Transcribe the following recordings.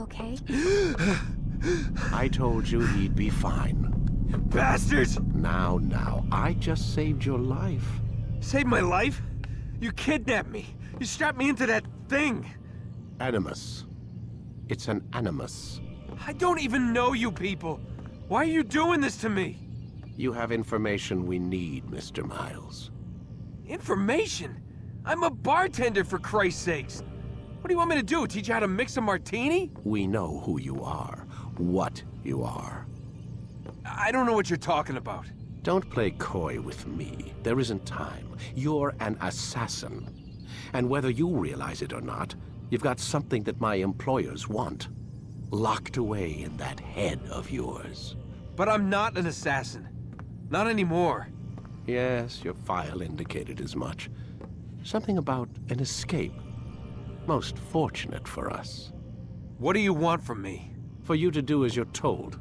okay? I told you he'd be fine. Bastards! Now, I just saved your life. Saved my life? You kidnapped me. You strapped me into that thing. Animus. It's an animus. I don't even know you people. Why are you doing this to me? You have information we need, Mr. Miles. Information? I'm a bartender, for Christ's sakes. What do you want me to do? Teach you how to mix a martini? We know who you are, what you are. I don't know what you're talking about. Don't play coy with me. There isn't time. You're an assassin. And whether you realize it or not, you've got something that my employers want. Locked away in that head of yours. But I'm not an assassin. Not anymore. Yes, your file indicated as much. Something about an escape. Most fortunate for us. What do you want from me? For you to do as you're told.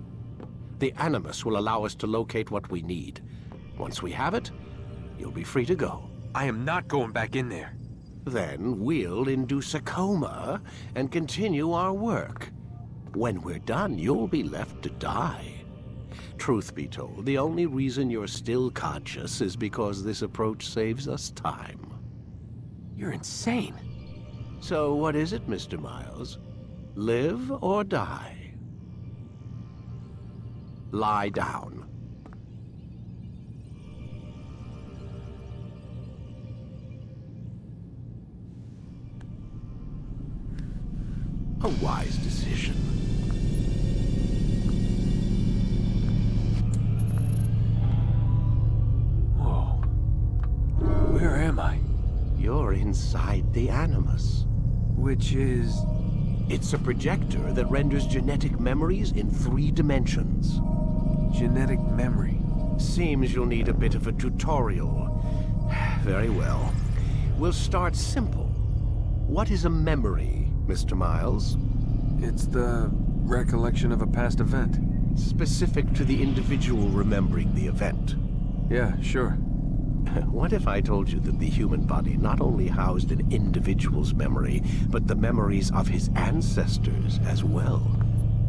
The Animus will allow us to locate what we need. Once we have it, you'll be free to go. I am not going back in there. Then we'll induce a coma and continue our work. When we're done, you'll be left to die. Truth be told, the only reason you're still conscious is because this approach saves us time. You're insane. So what is it, Mr. Miles? Live or die? Lie down. A wise decision. Whoa. Where am I? You're inside the Animus. Which is... It's a projector that renders genetic memories in 3 dimensions. genetic memory. Seems you'll need a bit of a tutorial. Very well. We'll start simple. What is a memory, Mr. Miles? It's the recollection of a past event. Specific to the individual remembering the event. Yeah, sure. What if I told you that the human body not only housed an individual's memory, but the memories of his ancestors as well?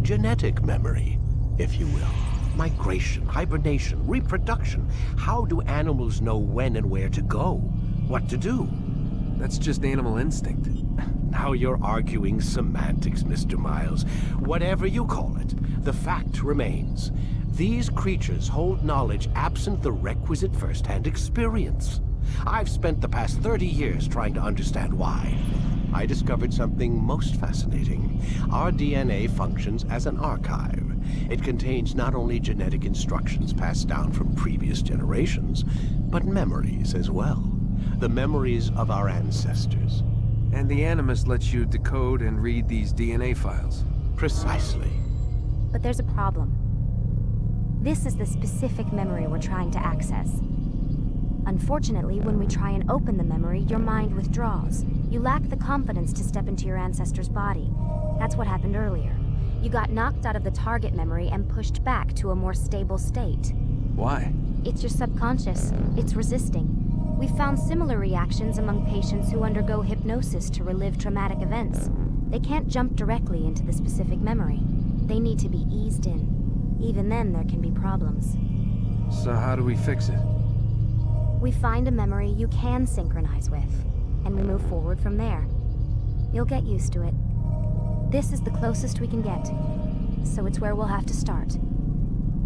Genetic memory, if you will. Migration, hibernation, reproduction. How do animals know when and where to go? What to do? That's just animal instinct. Now you're arguing semantics, Mr. Miles. Whatever you call it, the fact remains. These creatures hold knowledge absent the requisite first-hand experience. I've spent the past 30 years trying to understand why. I discovered something most fascinating. Our DNA functions as an archive. It contains not only genetic instructions passed down from previous generations, but memories as well. The memories of our ancestors. And the Animus lets you decode and read these DNA files. Precisely. But there's a problem. This is the specific memory we're trying to access. Unfortunately, when we try and open the memory, your mind withdraws. You lack the confidence to step into your ancestor's body. That's what happened earlier. You got knocked out of the target memory and pushed back to a more stable state. Why? It's your subconscious. It's resisting. We found similar reactions among patients who undergo hypnosis to relive traumatic events. They can't jump directly into the specific memory. They need to be eased in. Even then, there can be problems. So how do we fix it? We find a memory you can synchronize with, and we move forward from there. You'll get used to it. This is the closest we can get, so it's where we'll have to start.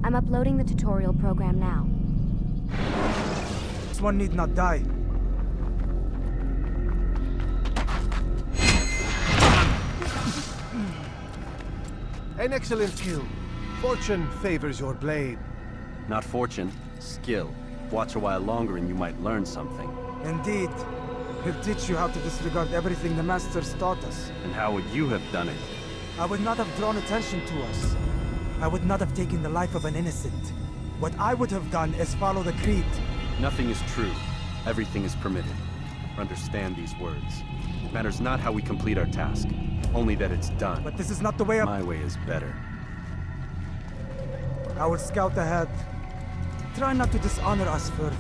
I'm uploading the tutorial program now. This one need not die. An excellent kill. Fortune favors your blade. Not fortune, skill. Watch a while longer and you might learn something. Indeed. He'll teach you how to disregard everything the Masters taught us. And how would you have done it? I would not have drawn attention to us. I would not have taken the life of an innocent. What I would have done is follow the creed. Nothing is true. Everything is permitted. Understand these words. It matters not how we complete our task, only that it's done. But this is not the way of... My way is better. I will scout ahead. Try not to dishonor us further.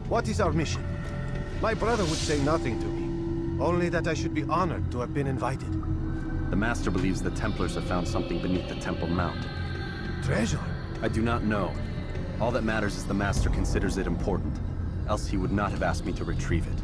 What is our mission? My brother would say nothing to me. Only that I should be honored to have been invited. The Master believes the Templars have found something beneath the Temple Mount. Treasure? I do not know. All that matters is the Master considers it important. Else he would not have asked me to retrieve it.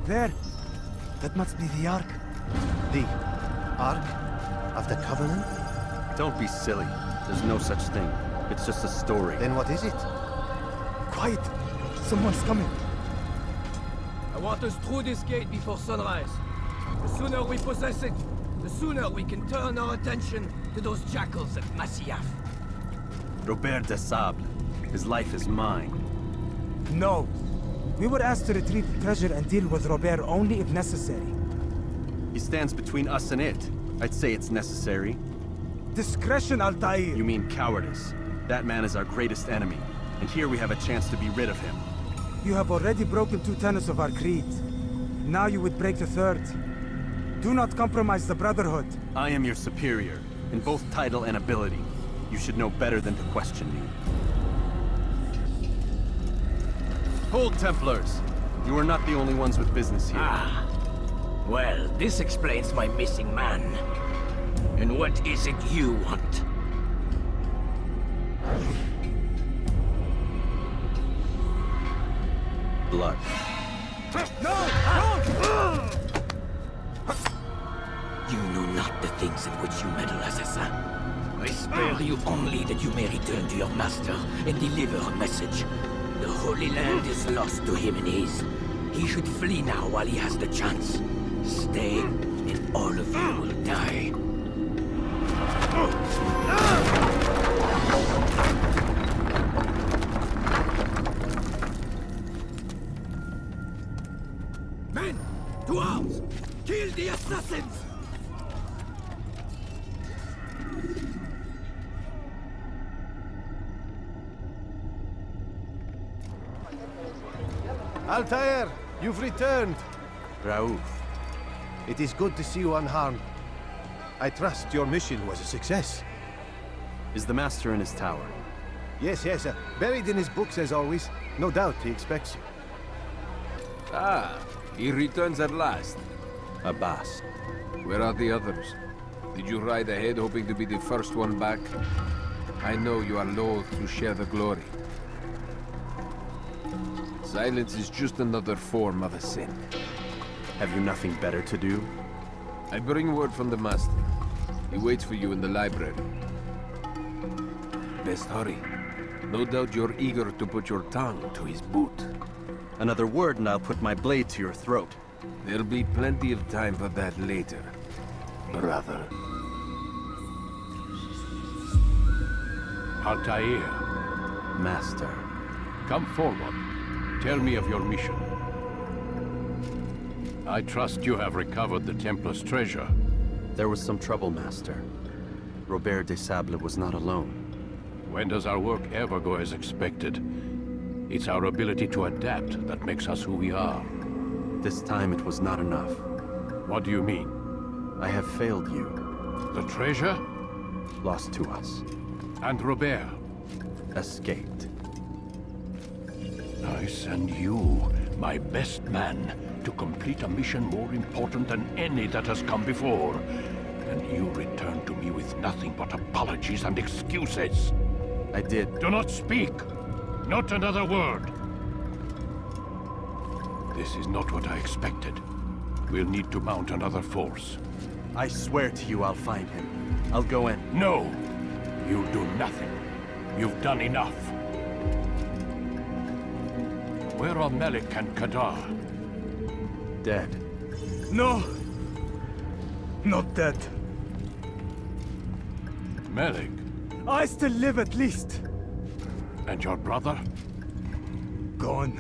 There! That must be the Ark. The Ark of the Covenant? Don't be silly. There's no such thing. It's just a story. Then what is it? Quiet! Someone's coming. I want us through this gate before sunrise. The sooner we possess it, the sooner we can turn our attention to those jackals at Masyaf. Robert de Sable. His life is mine. No! We were asked to retrieve the treasure and deal with Robert only if necessary. He stands between us and it. I'd say it's necessary. Discretion, Altair! You mean cowardice. That man is our greatest enemy, and here we have a chance to be rid of him. You have already broken 2 tenets of our creed. Now you would break the 3rd. Do not compromise the Brotherhood. I am your superior, in both title and ability. You should know better than to question me. Hold, Templars! You are not the only ones with business here. Ah. Well, this explains my missing man. And what is it you want? Blood. You know not the things in which you meddle, assassin. I spare you only that you may return to your master and deliver a message. The Holy Land is lost to him and his. He should flee now while he has the chance. Stay, and all of you will die. Men, to arms! Kill the assassins! Altair, you've returned. Raouf. It is good to see you unharmed. I trust your mission was a success. Is the Master in his tower? Yes, buried in his books as always. No doubt he expects you. Ah, he returns at last. Abbas. Where are the others? Did you ride ahead hoping to be the first one back? I know you are loath to share the glory. Silence is just another form of a sin. Have you nothing better to do? I bring word from the Master. He waits for you in the library. Best hurry. No doubt you're eager to put your tongue to his boot. Another word and I'll put my blade to your throat. There'll be plenty of time for that later, brother. Altair, Master. come forward. Tell me of your mission. I trust you have recovered the Templar's treasure. There was some trouble, Master. Robert de Sable was not alone. When does our work ever go as expected? It's our ability to adapt that makes us who we are. This time it was not enough. What do you mean? I have failed you. The treasure? Lost to us. And Robert? Escaped. I send you, my best man, to complete a mission more important than any that has come before. And you return to me with nothing but apologies and excuses. I did. Do not speak! Not another word! This is not what I expected. We'll need to mount another force. I swear to you I'll find him. I'll go in. No! You do nothing. You've done enough. Where are Melik and Kadar? Dead. No! Not dead. Melik? I still live at least. And your brother? Gone.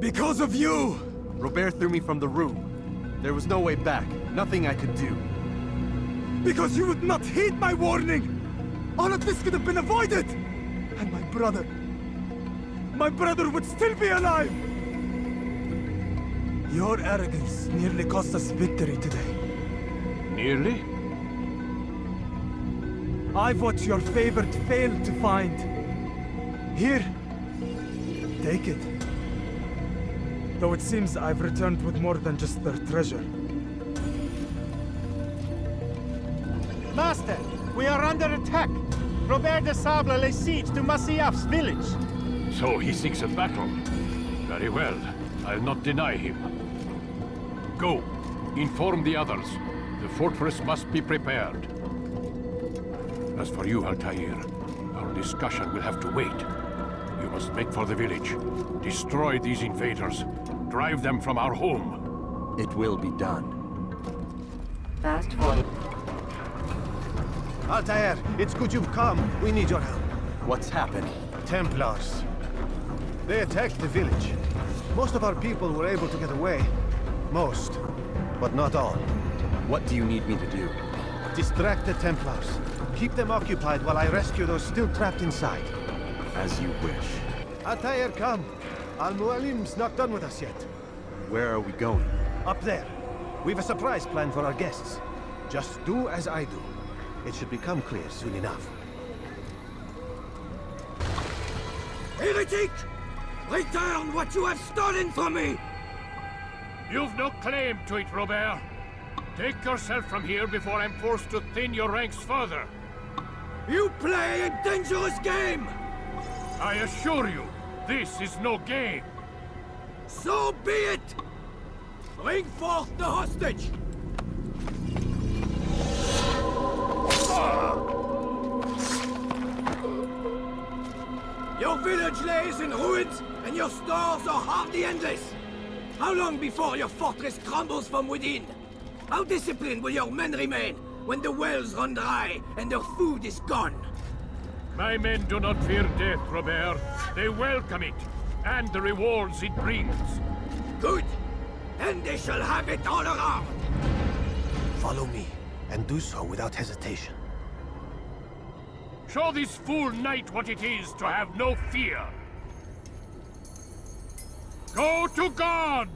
Because of you! Robert threw me from the room. There was no way back. Nothing I could do. Because you would not heed my warning! All of this could have been avoided! And my brother... my brother would still be alive! Your arrogance nearly cost us victory today. Nearly? I've what your favorite failed to find. Here. Take it. Though it seems I've returned with more than just their treasure. Master, we are under attack. Robert de Sable lays siege to Masyaf's village. So he seeks a battle. Very well. I'll not deny him. Go. Inform the others. The fortress must be prepared. As for you, Altair, our discussion will have to wait. You must make for the village. Destroy these invaders. Drive them from our home. It will be done. Fast forward. Altair, it's good you've come. We need your help. What's happening? Templars. They attacked the village. Most of our people were able to get away. Most, but not all. What do you need me to do? Distract the Templars. Keep them occupied while I rescue those still trapped inside. As you wish. Altair, come. Al-Mualim's not done with us yet. Where are we going? Up there. We've a surprise plan for our guests. Just do as I do. It should become clear soon enough. Heretic! Return what you have stolen from me! You've no claim to it, Robert. Take yourself from here before I'm forced to thin your ranks further. You play a dangerous game! I assure you, this is no game. So be it! Bring forth the hostage! Your village lays in ruins, and your stores are hardly endless. How long before your fortress crumbles from within? How disciplined will your men remain when the wells run dry and their food is gone? My men do not fear death, Robert. They welcome it, and the rewards it brings. Good. Then they shall have it all around. Follow me, and do so without hesitation. Show this fool knight what it is to have no fear. Go to God!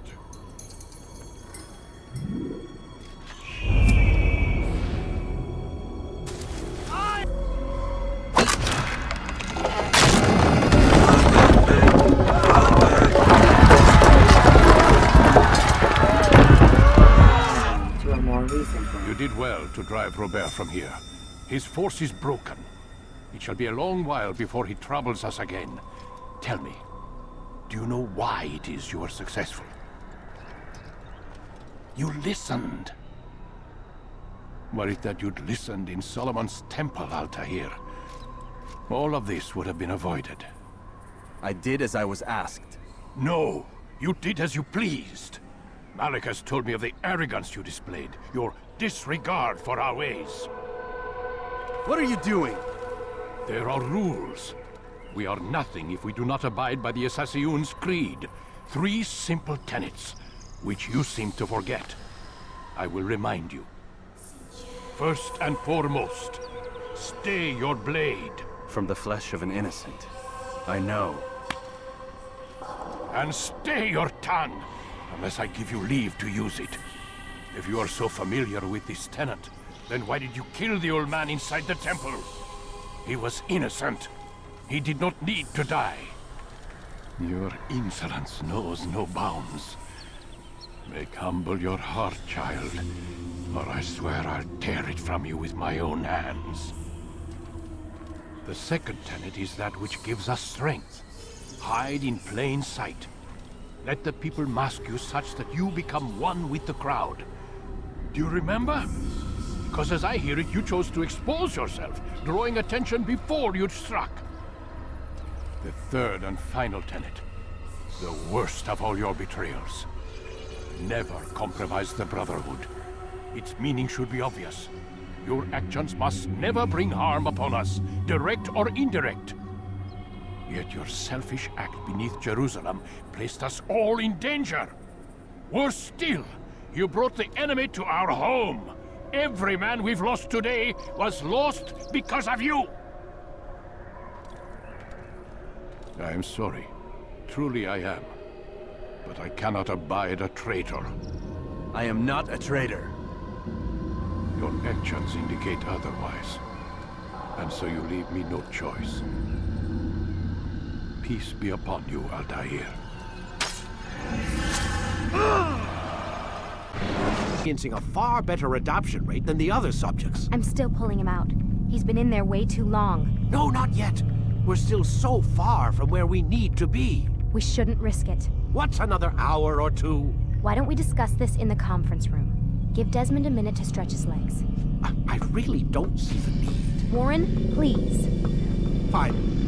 You did well to drive Robert from here. His force is broken. It shall be a long while before he troubles us again. Tell me, do you know why it is you are successful? You listened. Were it that you'd listened in Solomon's temple, Altair, all of this would have been avoided. I did as I was asked. No, you did as you pleased. Malik has told me of the arrogance you displayed, your disregard for our ways. What are you doing? There are rules. We are nothing if we do not abide by the Assassin's creed. 3 simple tenets, which you seem to forget. I will remind you. First and foremost, stay your blade. From the flesh of an innocent. I know. And stay your tongue, unless I give you leave to use it. If you are so familiar with this tenet, then why did you kill the old man inside the temple? He was innocent. He did not need to die. Your insolence knows no bounds. Make humble your heart, child, or I swear I'll tear it from you with my own hands. The second tenet is that which gives us strength. Hide in plain sight. Let the people mask you such that you become one with the crowd. Do you remember? Because as I hear it, you chose to expose yourself, drawing attention before you'd struck. The third and final tenet, the worst of all your betrayals. Never compromise the Brotherhood. Its meaning should be obvious. Your actions must never bring harm upon us, direct or indirect. Yet your selfish act beneath Jerusalem placed us all in danger. Worse still, you brought the enemy to our home. Every man we've lost today was lost because of you. I am sorry. Truly I am. But I cannot abide a traitor. I am not a traitor. Your actions indicate otherwise. And so you leave me no choice. Peace be upon you, Altair. Experiencing a far better adoption rate than the other subjects. I'm still pulling him out. He's been in there way too long. No, not yet. We're still so far from where we need to be. We shouldn't risk it. What's another hour or two? Why don't we discuss this in the conference room? Give Desmond a minute to stretch his legs. I really don't see the need. Warren, please. Fine.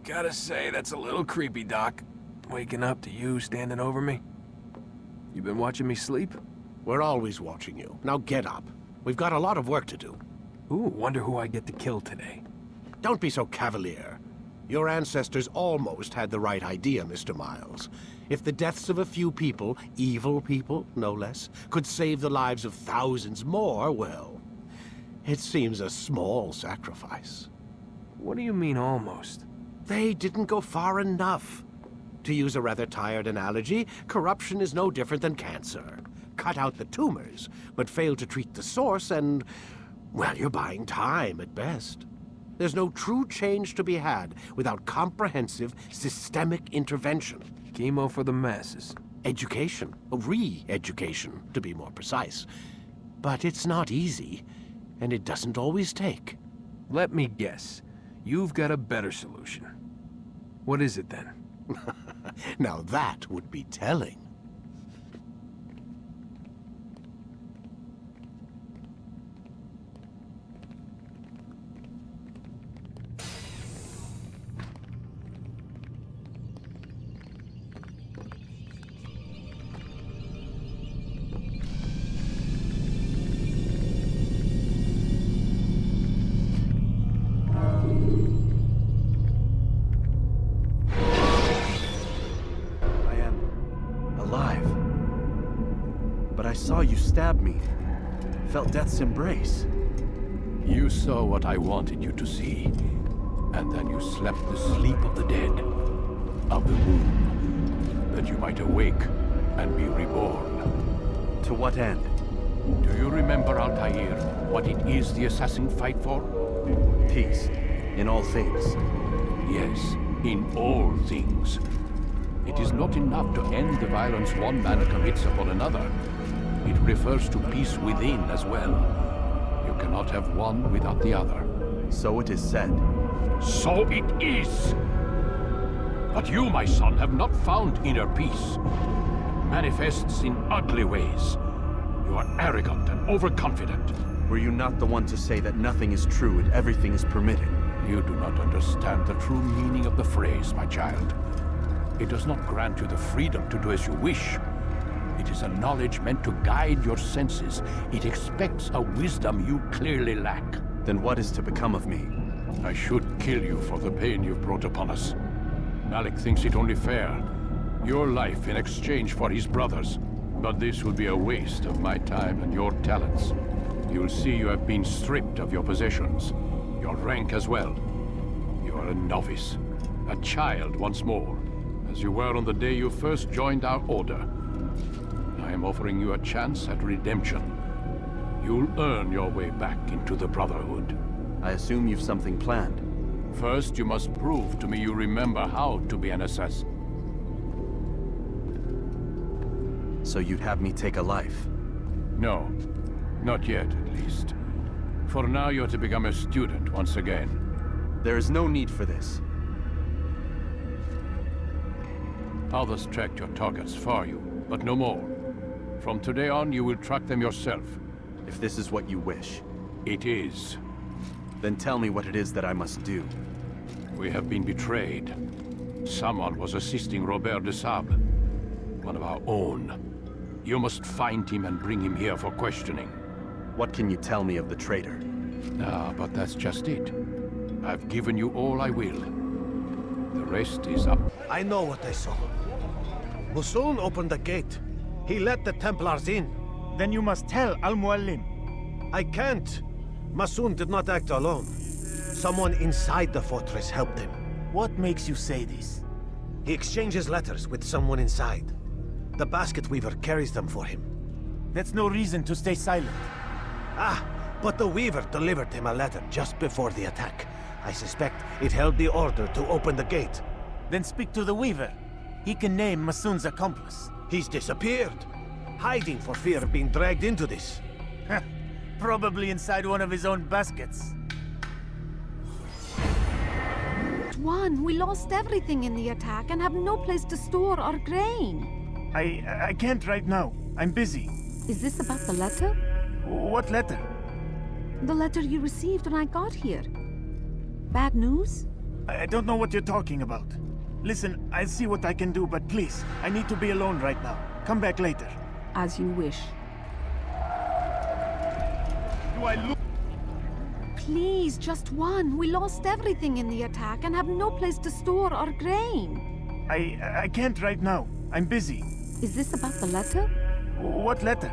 Gotta say, that's a little creepy, Doc. Waking up to you standing over me. You been watching me sleep? We're always watching you. Now get up. We've got a lot of work to do. Ooh, wonder who I get to kill today. Don't be so cavalier. Your ancestors almost had the right idea, Mr. Miles. If the deaths of a few people, evil people, no less, could save the lives of thousands more, well, it seems a small sacrifice. What do you mean, almost? They didn't go far enough. To use a rather tired analogy, corruption is no different than cancer. Cut out the tumors, but fail to treat the source and, well, you're buying time at best. There's no true change to be had without comprehensive, systemic intervention. Chemo for the masses. Education. Re-education, to be more precise. But it's not easy, and it doesn't always take. Let me guess. You've got a better solution. What is it, then? Now that would be telling. Saw you stab me. Felt death's embrace. You saw what I wanted you to see. And then you slept the sleep of the dead. Of the womb. That you might awake and be reborn. To what end? Do you remember, Altair, what it is the assassin fight for? Peace. In all things. Yes, in all things. It is not enough to end the violence one man commits upon another. It refers to peace within as well. You cannot have one without the other. So it is said. So it is! But you, my son, have not found inner peace. It manifests in ugly ways. You are arrogant and overconfident. Were you not the one to say that nothing is true and everything is permitted? You do not understand the true meaning of the phrase, my child. It does not grant you the freedom to do as you wish. It is a knowledge meant to guide your senses. It expects a wisdom you clearly lack. Then what is to become of me? I should kill you for the pain you've brought upon us. Malik thinks it only fair. Your life in exchange for his brother's. But this will be a waste of my time and your talents. You'll see you have been stripped of your possessions. Your rank as well. You are a novice. A child once more. As you were on the day you first joined our order. I am offering you a chance at redemption. You'll earn your way back into the Brotherhood. I assume you've something planned. First, you must prove to me you remember how to be an assassin. So you'd have me take a life? No. Not yet, at least. For now, you're to become a student once again. There is no need for this. Others tracked your targets for you, but no more. From today on, you will track them yourself. If this is what you wish, It is. then tell me what it is that I must do. We have been betrayed. Someone was assisting Robert de Sable, one of our own. You must find him and bring him here for questioning. What can you tell me of the traitor? Ah, but that's just it. I've given you all I will. The rest is up. I know what I saw. Musun opened the gate. He let the Templars in. Then you must tell Al-Mualim. I can't. Masun did not act alone. Someone inside the fortress helped him. What makes you say this? He exchanges letters with someone inside. The basket weaver carries them for him. That's no reason to stay silent. Ah, but the weaver delivered him a letter just before the attack. I suspect it held the order to open the gate. Then speak to the Weaver. He can name Masun's accomplice. He's disappeared, hiding for fear of being dragged into this. Probably inside one of his own baskets. One, we lost everything in the attack and have no place to store our grain. I can't right now. I'm busy. Is this about the letter? What letter? The letter you received when I got here. Bad news? I don't know what you're talking about. Listen, I'll see what I can do, but please, I need to be alone right now. Come back later. As you wish. Do I look? Please, just one. We lost everything in the attack and have no place to store our grain. I can't right now. I'm busy. Is this about the letter? What letter?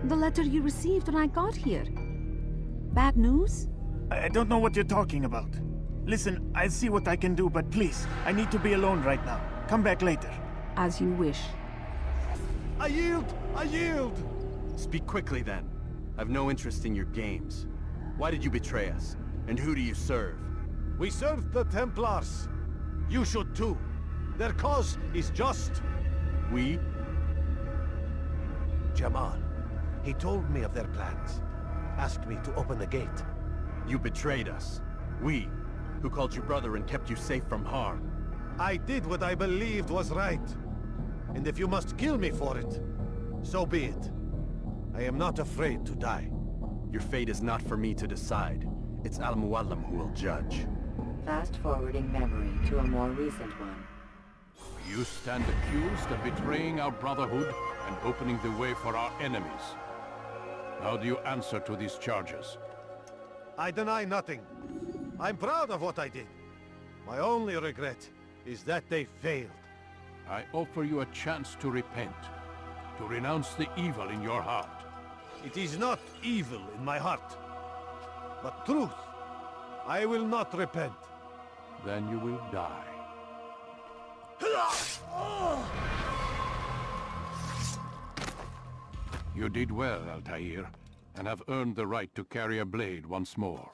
The letter you received when I got here. Bad news? I don't know what you're talking about. Listen, I'll see what I can do, but please, I need to be alone right now. Come back later. As you wish. I yield! I yield! Speak quickly then. I've no interest in your games. Why did you betray us? And who do you serve? We serve the Templars. You should too. Their cause is just. We? Jamal. He told me of their plans. Asked me to open the gate. You betrayed us. We, who called you brother and kept you safe from harm. I did what I believed was right. And if you must kill me for it, so be it. I am not afraid to die. Your fate is not for me to decide. It's Al-Mualim who will judge. Fast-forwarding memory to a more recent one. You stand accused of betraying our Brotherhood and opening the way for our enemies. How do you answer to these charges? I deny nothing. I'm proud of what I did. My only regret is that they failed. I offer you a chance to repent, to renounce the evil in your heart. It is not evil in my heart, but truth. I will not repent. Then you will die. You did well, Altair, and have earned the right to carry a blade once more.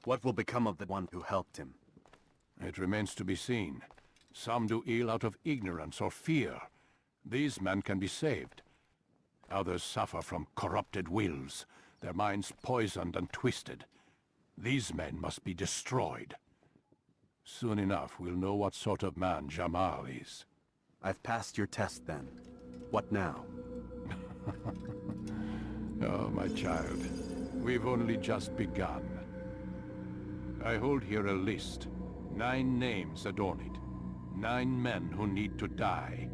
What will become of the one who helped him? It remains to be seen. Some do ill out of ignorance or fear. These men can be saved. Others suffer from corrupted wills, their minds poisoned and twisted. These men must be destroyed. Soon enough, we'll know what sort of man Jamal is. I've passed your test then. What now? Oh, my child. We've only just begun. I hold here a list. 9 names adorn it. 9 men who need to die.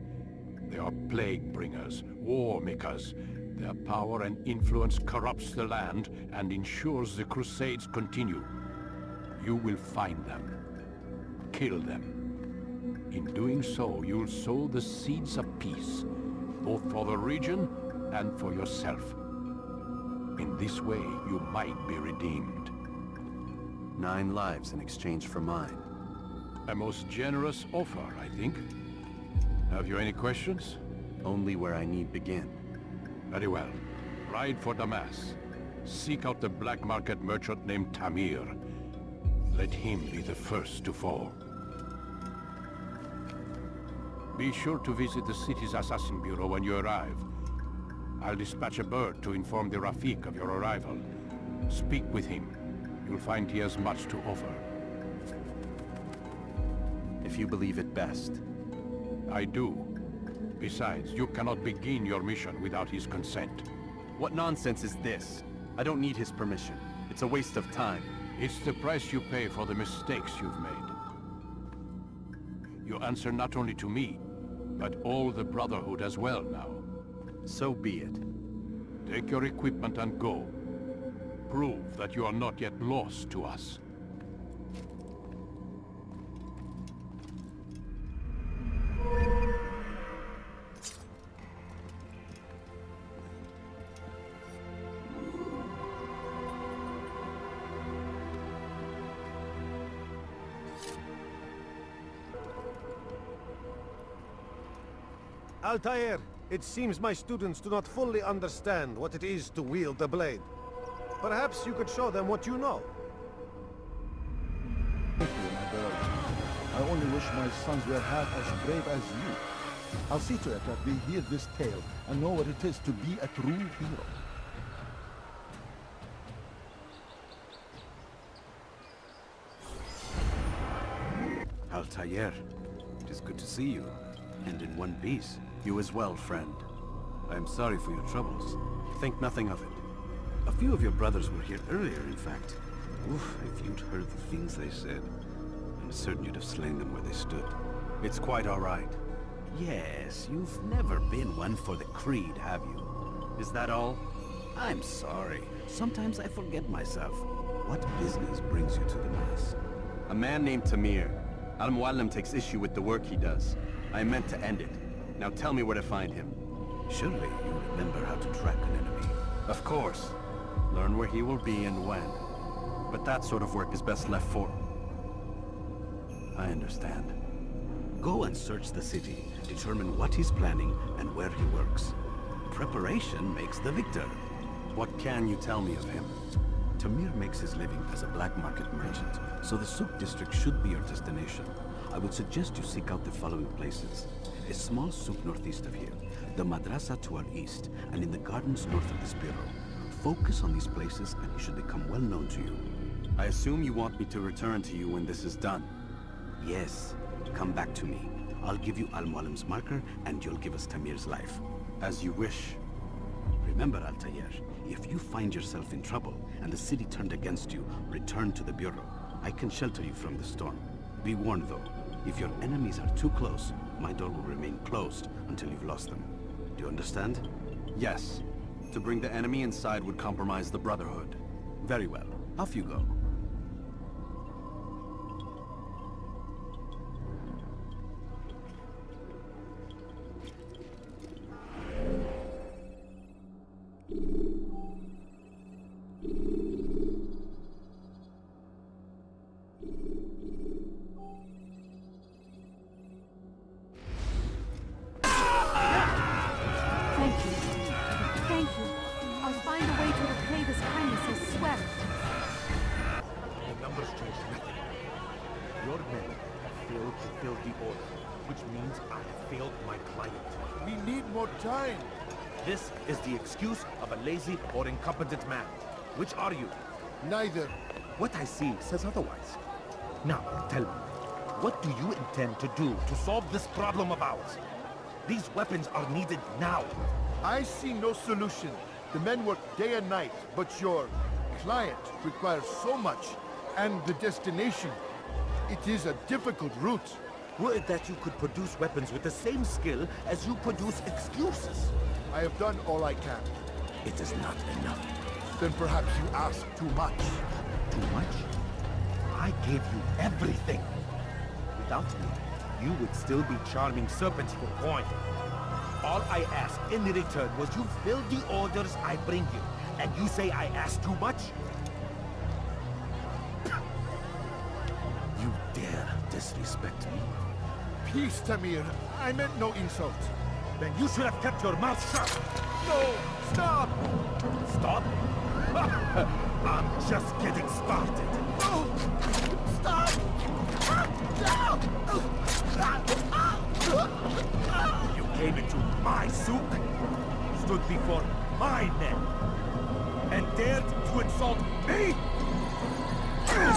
They are plague bringers, war makers. Their power and influence corrupts the land and ensures the Crusades continue. You will find them. Kill them. In doing so, you'll sow the seeds of peace, both for the region and for yourself. In this way, you might be redeemed. 9 lives in exchange for mine. A most generous offer, I think. Have you any questions? Only where I need begin. Very well. Ride for Damas. Seek out the black market merchant named Tamir. Let him be the first to fall. Be sure to visit the city's assassin bureau when you arrive. I'll dispatch a bird to inform the Rafik of your arrival. Speak with him. You'll find he has much to offer. If if you believe it best. I do. Besides, you cannot begin your mission without his consent. What nonsense is this? I don't need his permission. It's a waste of time. It's the price you pay for the mistakes you've made. You answer not only to me, but all the Brotherhood as well now. So be it. Take your equipment and go. Prove that you are not yet lost to us. Altair, it seems my students do not fully understand what it is to wield the blade. Perhaps you could show them what you know. Thank you, my girl. I only wish my sons were half as brave as you. I'll see to it that they hear this tale and know what it is to be a true hero. Altair, it is good to see you, and in one piece. You as well, friend. I am sorry for your troubles. Think nothing of it. A few of your brothers were here earlier, in fact. Oof, if you'd heard the things they said, I'm certain you'd have slain them where they stood. It's quite all right. Yes, you've never been one for the Creed, have you? Is that all? I'm sorry. Sometimes I forget myself. What business brings you to the Mass? A man named Tamir. Al-Mualim takes issue with the work he does. I meant to end it. Now tell me where to find him. Surely you remember how to track an enemy. Of course. Learn where he will be and when. But that sort of work is best left for... I understand. Go and search the city. Determine what he's planning and where he works. Preparation makes the victor. What can you tell me of him? Tamir makes his living as a black market merchant, so the Souk district should be your destination. I would suggest you seek out the following places. A small souk northeast of here, the madrasa to our east, and in the gardens north of this bureau. Focus on these places and he should become well known to you. I assume you want me to return to you when this is done. Yes. Come back to me. I'll give you Al-Mualim's marker and you'll give us Tamir's life. As you wish. Remember, Altair, if you find yourself in trouble and the city turned against you, return to the bureau. I can shelter you from the storm. Be warned though, if your enemies are too close, my door will remain closed until you've lost them. Do you understand? Yes. To bring the enemy inside would compromise the Brotherhood. Very well. Off you go. This is the excuse of a lazy or incompetent man. Which are you? Neither. What I see says otherwise. Now, tell me, what do you intend to do to solve this problem of ours? These weapons are needed now. I see no solution. The men work day and night, but your client requires so much, and the destination. It is a difficult route. Would that you could produce weapons with the same skill as you produce excuses. I have done all I can. It is not enough. Then perhaps you ask too much. Too much? I gave you everything. Without me, you would still be charming serpents for coin. All I ask in return was you fill the orders I bring you. And you say I ask too much? You dare disrespect me? Peace, Tamir. I meant no insult. Then you should have kept your mouth shut. No! Stop! Stop? I'm just getting started. Oh! Stop! You came into my souk, stood before my men, and dared to insult me? You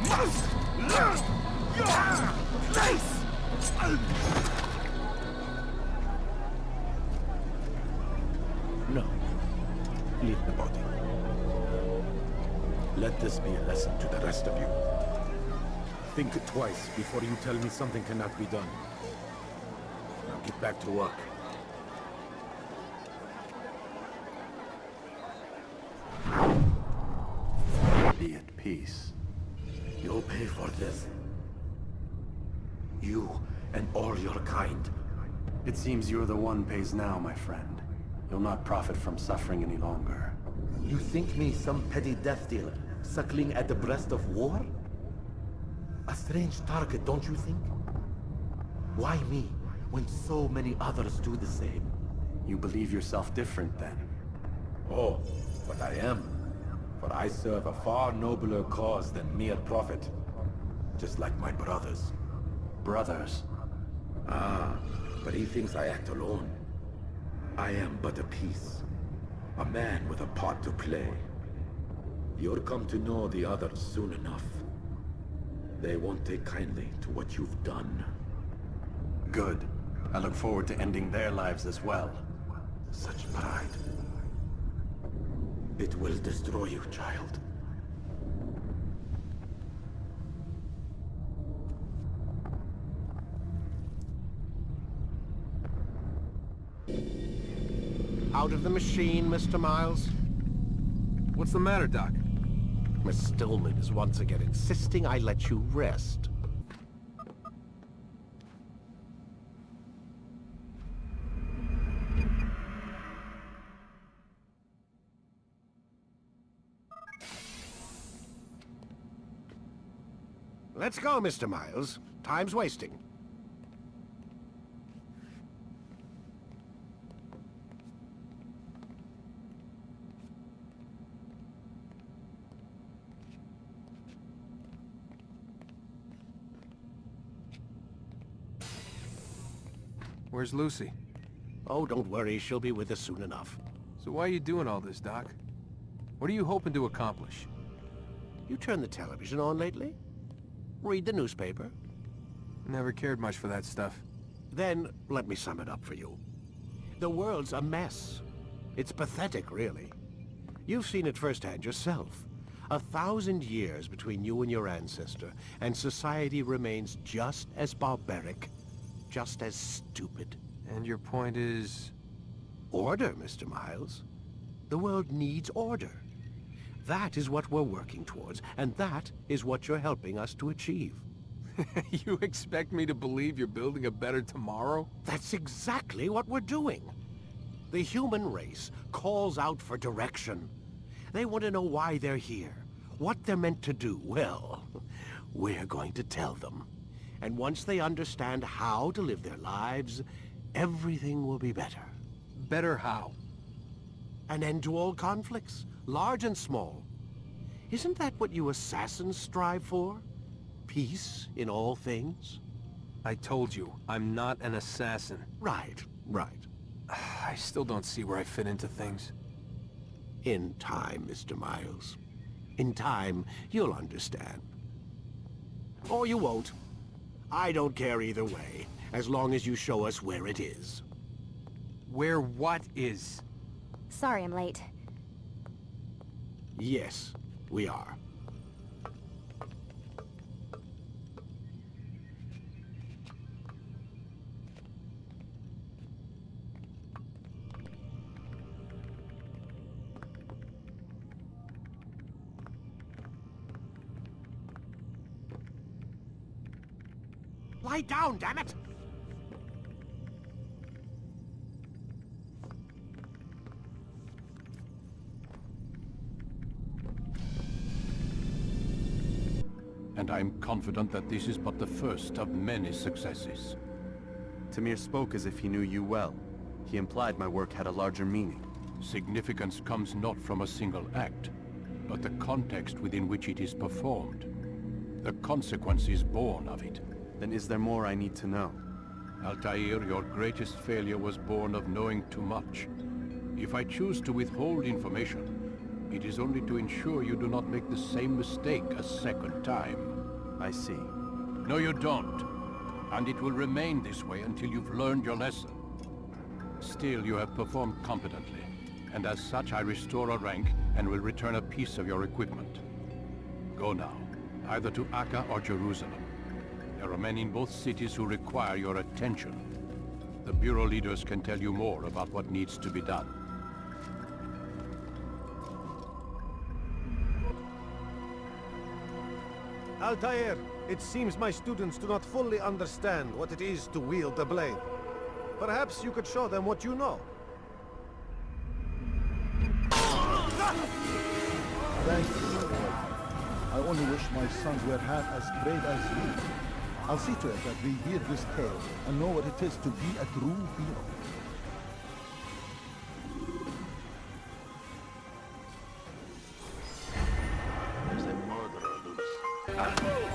must learn your place! this be a lesson to the rest of you. Think twice before you tell me something cannot be done. Now get back to work. Be at peace. You'll pay for this. You and all your kind. It seems you're the one pays now, my friend. You'll not profit from suffering any longer. You think me some petty death dealer, suckling at the breast of war? A strange target, don't you think? Why me, when so many others do the same? You believe yourself different, then? Oh, but I am. For I serve a far nobler cause than mere profit. Just like my brothers. Brothers? Ah, but he thinks I act alone. I am but a piece. A man with a part to play. You'll come to know the others soon enough. They won't take kindly to what you've done. Good. I look forward to ending their lives as well. Such pride. It will destroy you, child. Out of the machine, Mr. Miles. What's the matter, Doc? Miss Stillman is once again insisting I let you rest. Let's go, Mr. Miles. Time's wasting. Where's Lucy? Oh, don't worry. She'll be with us soon enough. So why are you doing all this, Doc? What are you hoping to accomplish? You turned the television on lately? Read the newspaper? Never cared much for that stuff. Then, let me sum it up for you. The world's a mess. It's pathetic, really. You've seen it firsthand yourself. 1,000 years between you and your ancestor, and society remains just as barbaric, just as stupid. And your point is? Order, Mr. Miles. The world needs order. That is what we're working towards, and that is what you're helping us to achieve. You expect me to believe you're building a better tomorrow? That's exactly what we're doing. The human race calls out for direction. They want to know why they're here, what they're meant to do. Well, we're going to tell them. And once they understand how to live their lives, everything will be better. Better how? An end to all conflicts, large and small. Isn't that what you assassins strive for? Peace in all things? I told you, I'm not an assassin. Right, right. I still don't see where I fit into things. In time, Mr. Miles. In time, you'll understand. Or you won't. I don't care either way, as long as you show us where it is. Where what is? Sorry I'm late. Yes, we are. Lie down, damn it! And I'm confident that this is but the first of many successes. Tamir spoke as if he knew you well. He implied my work had a larger meaning. Significance comes not from a single act, but the context within which it is performed. The consequence is born of it. Then is there more I need to know? Altair, your greatest failure was born of knowing too much. If I choose to withhold information, it is only to ensure you do not make the same mistake a second time. I see. No, you don't. And it will remain this way until you've learned your lesson. Still, you have performed competently, and as such I restore a rank and will return a piece of your equipment. Go now, either to Akka or Jerusalem. There are men in both cities who require your attention. The Bureau leaders can tell you more about what needs to be done. Altair, it seems my students do not fully understand what it is to wield the blade. Perhaps you could show them what you know. Thank you. I only wish my sons were half as brave as you. I'll see to it that we hear this tale and know what it is to be a true hero. There's a murderer loose.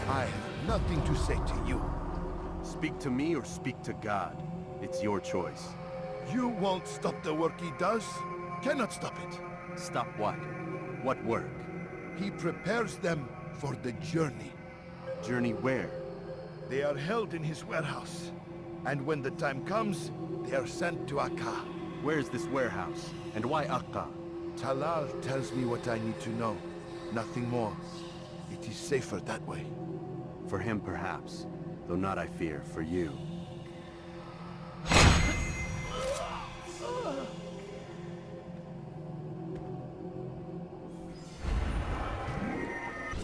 I have nothing to say to you. Speak to me or speak to God. It's your choice. You won't stop the work he does. Cannot stop it. Stop what? What work? He prepares them for the journey. Journey where? They are held in his warehouse. And when the time comes, they are sent to Akka. Where's this warehouse? And why Akka? Talal tells me what I need to know. Nothing more. It is safer that way. For him, perhaps. Though not, I fear, for you.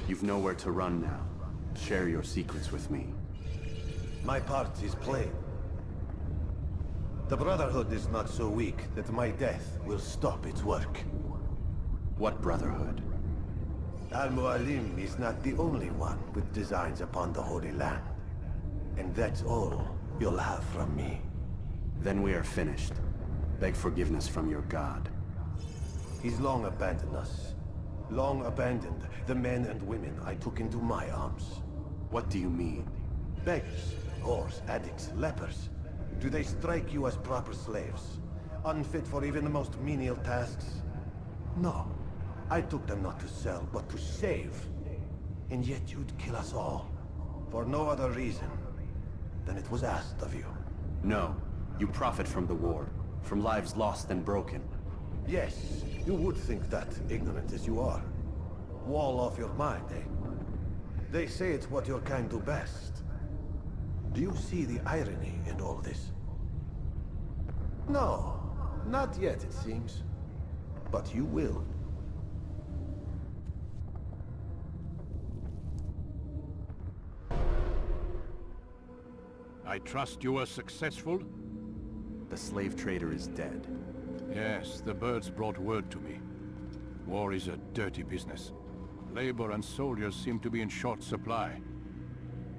You've nowhere to run now. Share your secrets with me. My part is plain. The Brotherhood is not so weak that my death will stop its work. What Brotherhood? Al-Mualim is not the only one with designs upon the Holy Land. And that's all you'll have from me. Then we are finished. Beg forgiveness from your god. He's long abandoned us. Long abandoned the men and women I took into my arms. What do you mean? Beggars, whores, addicts, lepers. Do they strike you as proper slaves? Unfit for even the most menial tasks? No. I took them not to sell, but to save. And yet you'd kill us all. For no other reason than it was asked of you. No. You profit from the war. From lives lost and broken. Yes, you would think that, ignorant as you are. Wall off your mind, eh? They say it's what your kind do best. Do you see the irony in all this? No, not yet, it seems. But you will. I trust you were successful? The slave trader is dead. Yes, the birds brought word to me. War is a dirty business. Labor and soldiers seem to be in short supply.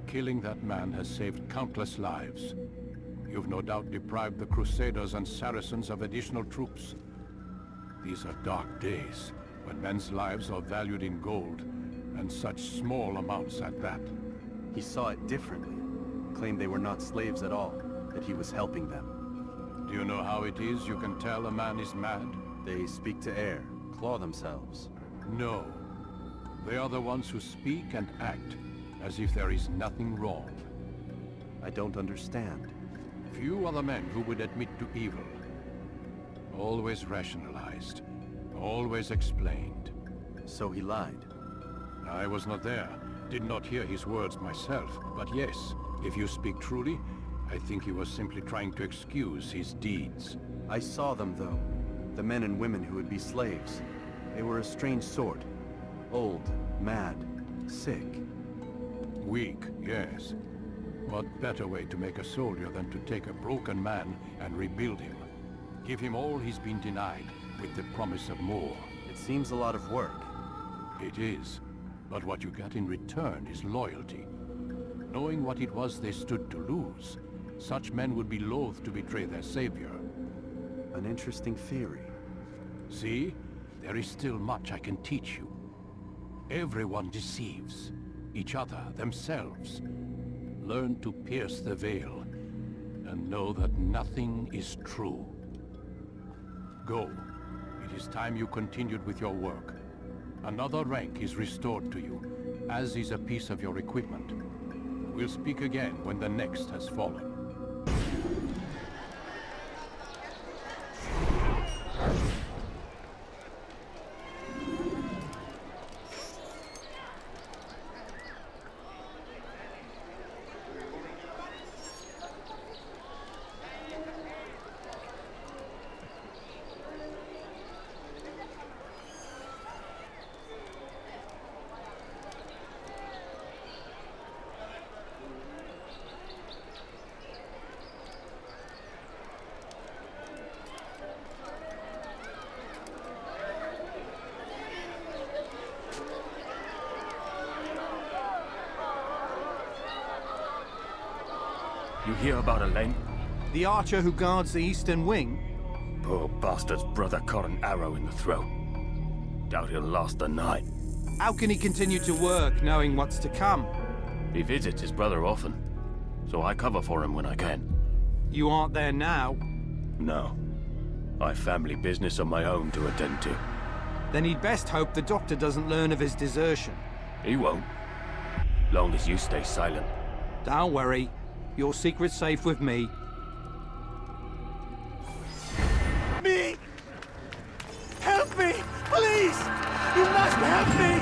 Killing that man has saved countless lives. You've no doubt deprived the Crusaders and Saracens of additional troops. These are dark days, when men's lives are valued in gold, and such small amounts at that. He saw it differently. Claimed they were not slaves at all, that he was helping them. Do you know how it is you can tell a man is mad? They speak to air, claw themselves. No. They are the ones who speak and act as if there is nothing wrong. I don't understand. Few are the men who would admit to evil. Always rationalized. Always explained. So he lied? I was not there. Did not hear his words myself. But yes, if you speak truly, I think he was simply trying to excuse his deeds. I saw them, though. The men and women who would be slaves. They were a strange sort. Old, mad, sick. Weak, yes. What better way to make a soldier than to take a broken man and rebuild him? Give him all he's been denied, with the promise of more. It seems a lot of work. It is. But what you get in return is loyalty. Knowing what it was they stood to lose, such men would be loath to betray their savior. An interesting theory. See? There is still much I can teach you. Everyone deceives. Each other, themselves. Learn to pierce the veil, and know that nothing is true. Go. It is time you continued with your work. Another rank is restored to you, as is a piece of your equipment. We'll speak again when the next has fallen. You hear about Elaine? The archer who guards the eastern wing? Poor bastard's brother caught an arrow in the throat. Doubt he'll last the night. How can he continue to work, knowing what's to come? He visits his brother often, so I cover for him when I can. You aren't there now? No. I've family business of my own to attend to. Then he'd best hope the doctor doesn't learn of his desertion. He won't. Long as you stay silent. Don't worry. Your secret's safe with me. Me! Help me! Please! You must help me!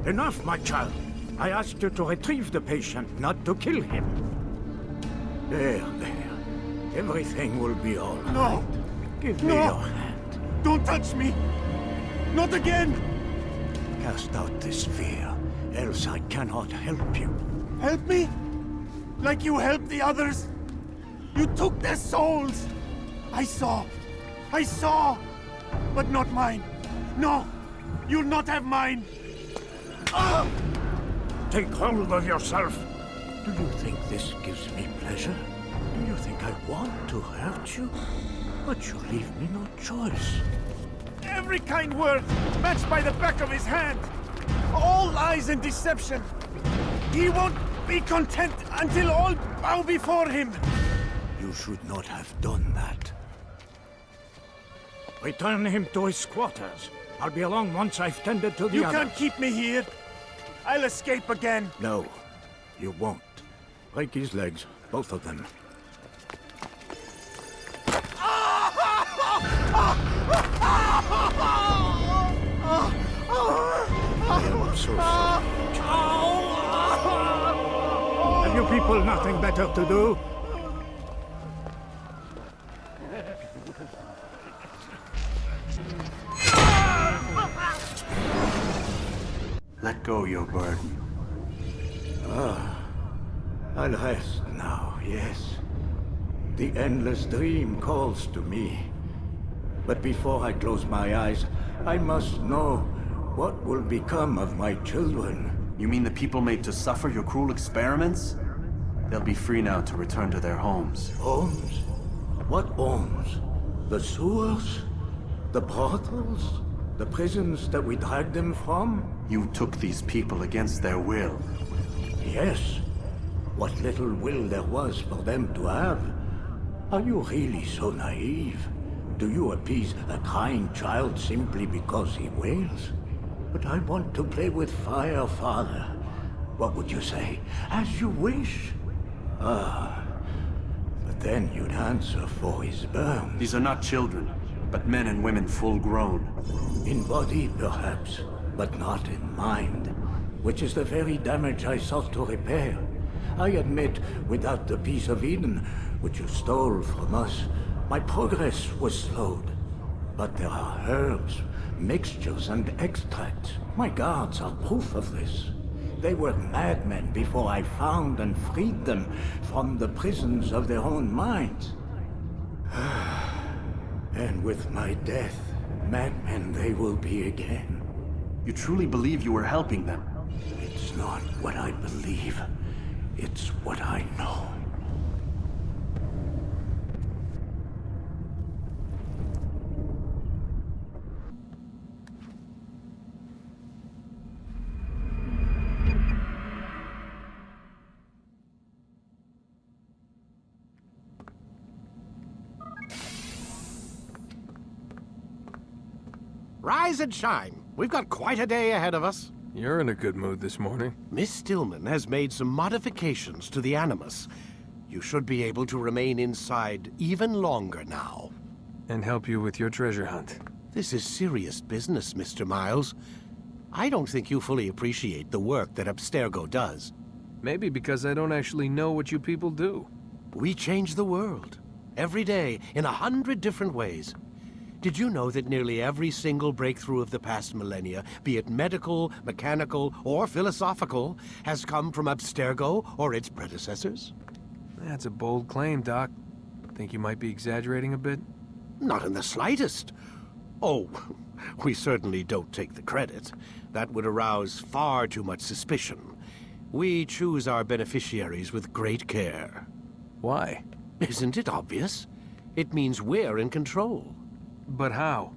Enough, my child. I asked you to retrieve the patient, not to kill him. There. Everything will be all right. No! Give me your hand. Don't touch me! Not again! Cast out this fear, else I cannot help you. Help me? Like you helped the others? You took their souls! I saw! But not mine! No! You'll not have mine! Take hold of yourself. Do you think this gives me pleasure? Do you think I want to hurt you? But you leave me no choice. Every kind word matched by the back of his hand! All lies and deception! He won't be content until all bow before him! You should not have done that. Return him to his quarters. I'll be along once I've tended to the You others. can't keep me here! I'll escape again! No, you won't. Break his legs, both of them. I am so sorry. Have you people nothing better to do? Let go your burden. I'll rest now, yes. The endless dream calls to me. But before I close my eyes, I must know what will become of my children. You mean the people made to suffer your cruel experiments? They'll be free now to return to their homes. Homes? What homes? The sewers? The brothels? The prisons that we dragged them from? You took these people against their will. Yes. What little will there was for them to have. Are you really so naive? Do you appease a crying child simply because he wails? But I want to play with fire, Father. What would you say? As you wish. But then you'd answer for his burns. These are not children, but men and women full grown. In body, perhaps, but not in mind. Which is the very damage I sought to repair. I admit, without the piece of Eden, which you stole from us, my progress was slowed. But there are herbs, mixtures, and extracts. My guards are proof of this. They were madmen before I found and freed them from the prisons of their own minds. And with my death, madmen they will be again. You truly believe you were helping them? It's not what I believe. It's what I know. Rise and shine. We've got quite a day ahead of us. You're in a good mood this morning. Miss Stillman has made some modifications to the Animus. You should be able to remain inside even longer now. And help you with your treasure hunt. This is serious business, Mr. Miles. I don't think you fully appreciate the work that Abstergo does. Maybe because I don't actually know what you people do. We change the world. Every day, in 100 different ways. Did you know that nearly every single breakthrough of the past millennia, be it medical, mechanical, or philosophical, has come from Abstergo or its predecessors? That's a bold claim, Doc. Think you might be exaggerating a bit? Not in the slightest. Oh, we certainly don't take the credit. That would arouse far too much suspicion. We choose our beneficiaries with great care. Why? Isn't it obvious? It means we're in control. But how?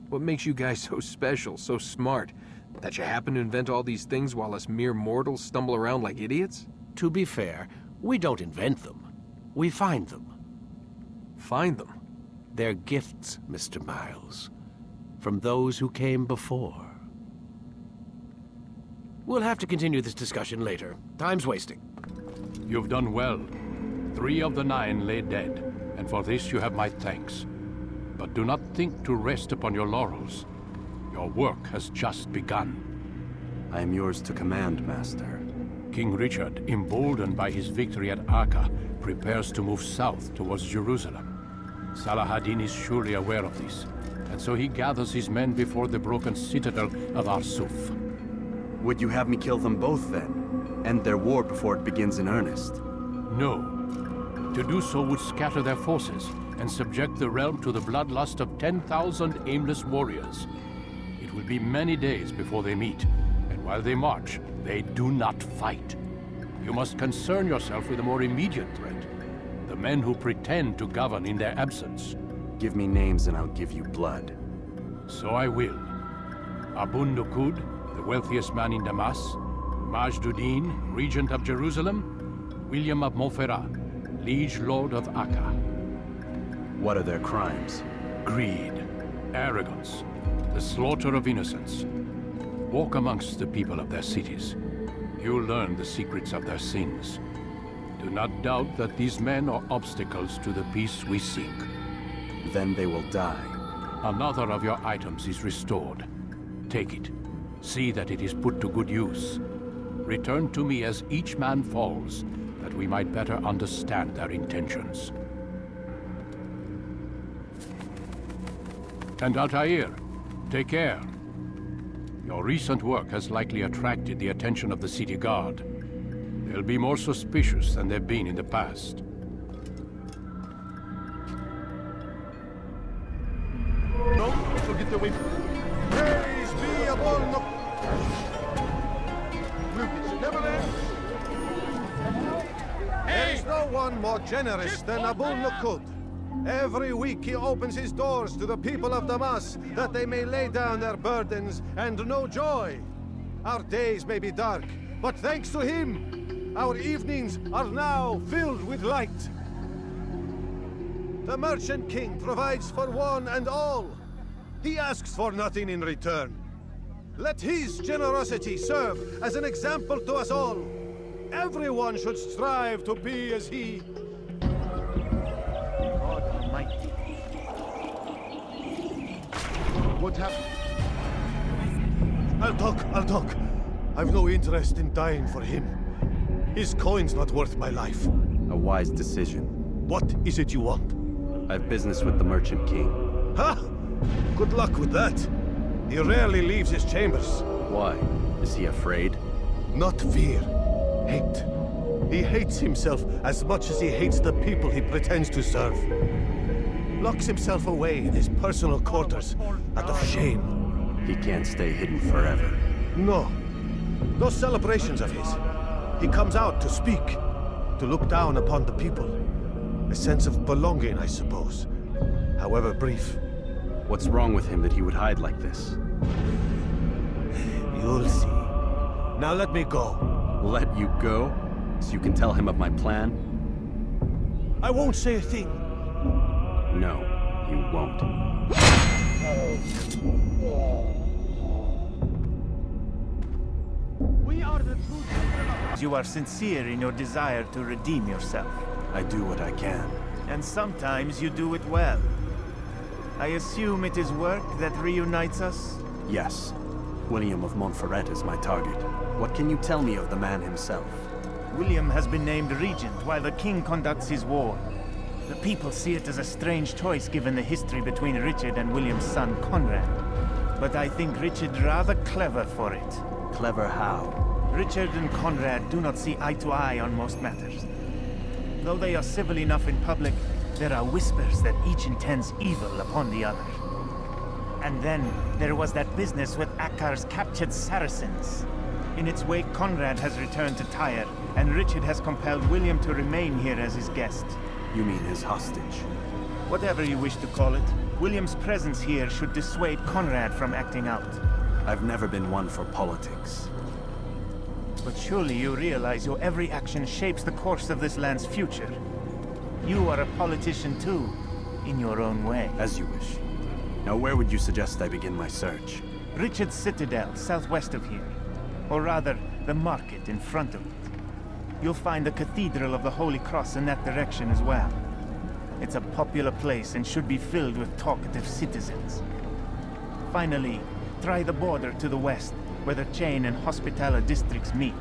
What makes you guys so special, so smart? That you happen to invent all these things while us mere mortals stumble around like idiots? To be fair, we don't invent them. We find them. Find them? They're gifts, Mr. Miles. From those who came before. We'll have to continue this discussion later. Time's wasting. You've done well. 3 of the 9 lay dead, and for this you have my thanks. But do not think to rest upon your laurels. Your work has just begun. I am yours to command, Master. King Richard, emboldened by his victory at Acre, prepares to move south towards Jerusalem. Salah-ad-Din is surely aware of this, and so he gathers his men before the broken citadel of Arsuf. Would you have me kill them both then? End their war before it begins in earnest? No. To do so would scatter their forces and subject the realm to the bloodlust of 10,000 aimless warriors. It will be many days before they meet, and while they march, they do not fight. You must concern yourself with a more immediate threat. The men who pretend to govern in their absence. Give me names and I'll give you blood. So I will. Abun Nukud, the wealthiest man in Damas. Majduddin, regent of Jerusalem. William of Montferrat, liege lord of Acre. What are their crimes? Greed, arrogance, the slaughter of innocents. Walk amongst the people of their cities. You'll learn the secrets of their sins. Do not doubt that these men are obstacles to the peace we seek. Then they will die. Another of your items is restored. Take it. See that it is put to good use. Return to me as each man falls, that we might better understand their intentions. And Altair, take care. Your recent work has likely attracted the attention of the city guard. They'll be more suspicious than they've been in the past. No, so get away. Praise be upon the... Lucas, never ends. There is no one more generous than Abul Nukud. Every week he opens his doors to the people of Damas, that they may lay down their burdens and know joy. Our days may be dark, but thanks to him, our evenings are now filled with light. The Merchant King provides for one and all. He asks for nothing in return. Let his generosity serve as an example to us all. Everyone should strive to be as he. God Almighty. What happened? I'll talk. I've no interest in dying for him. His coin's not worth my life. A wise decision. What is it you want? I have business with the Merchant King. Ha! Good luck with that. He rarely leaves his chambers. Why? Is he afraid? Not fear. Hate. He hates himself as much as he hates the people he pretends to serve. Locks himself away in his personal quarters out of shame. He can't stay hidden forever. No. Those celebrations of his. He comes out to speak, to look down upon the people. A sense of belonging, I suppose. However brief. What's wrong with him that he would hide like this? You'll see. Now let me go. Let you go? So you can tell him of my plan? I won't say a thing. No, you won't. We are the true children. You are sincere in your desire to redeem yourself. I do what I can. And sometimes you do it well. I assume it is work that reunites us? Yes. William of Montferrat is my target. What can you tell me of the man himself? William has been named regent while the king conducts his war. The people see it as a strange choice given the history between Richard and William's son, Conrad. But I think Richard rather clever for it. Clever how? Richard and Conrad do not see eye to eye on most matters. Though they are civil enough in public, there are whispers that each intends evil upon the other. And then there was that business with Akkar's captured Saracens. In its wake, Conrad has returned to Tyre, and Richard has compelled William to remain here as his guest. You mean his hostage? Whatever you wish to call it, William's presence here should dissuade Conrad from acting out. I've never been one for politics. But surely you realize your every action shapes the course of this land's future. You are a politician too, in your own way. As you wish. Now where would you suggest I begin my search? Richard's Citadel, southwest of here. Or rather, the market in front of it. You'll find the Cathedral of the Holy Cross in that direction as well. It's a popular place and should be filled with talkative citizens. Finally, try the border to the west, where the Chain and Hospitaller districts meet.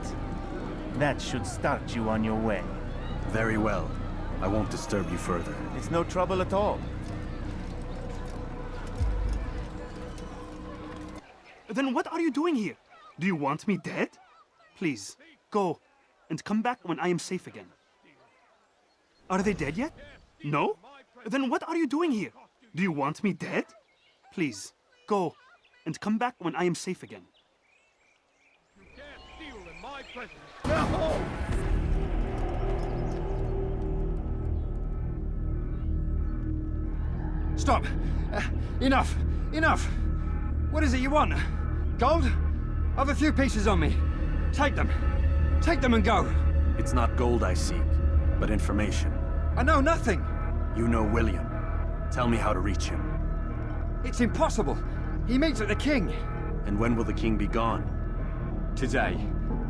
That should start you on your way. Very well. I won't disturb you further. It's no trouble at all. Then what are you doing here? Do you want me dead? Please, go, and come back when I am safe again. Are they dead yet? No? Then what are you doing here? Do you want me dead? Please, go, and come back when I am safe again. Stop! Enough! Enough! What is it you want? Gold? I've a few pieces on me. Take them. Take them and go. It's not gold I seek, but information. I know nothing. You know William. Tell me how to reach him. It's impossible. He meets at the king. And when will the king be gone? Today.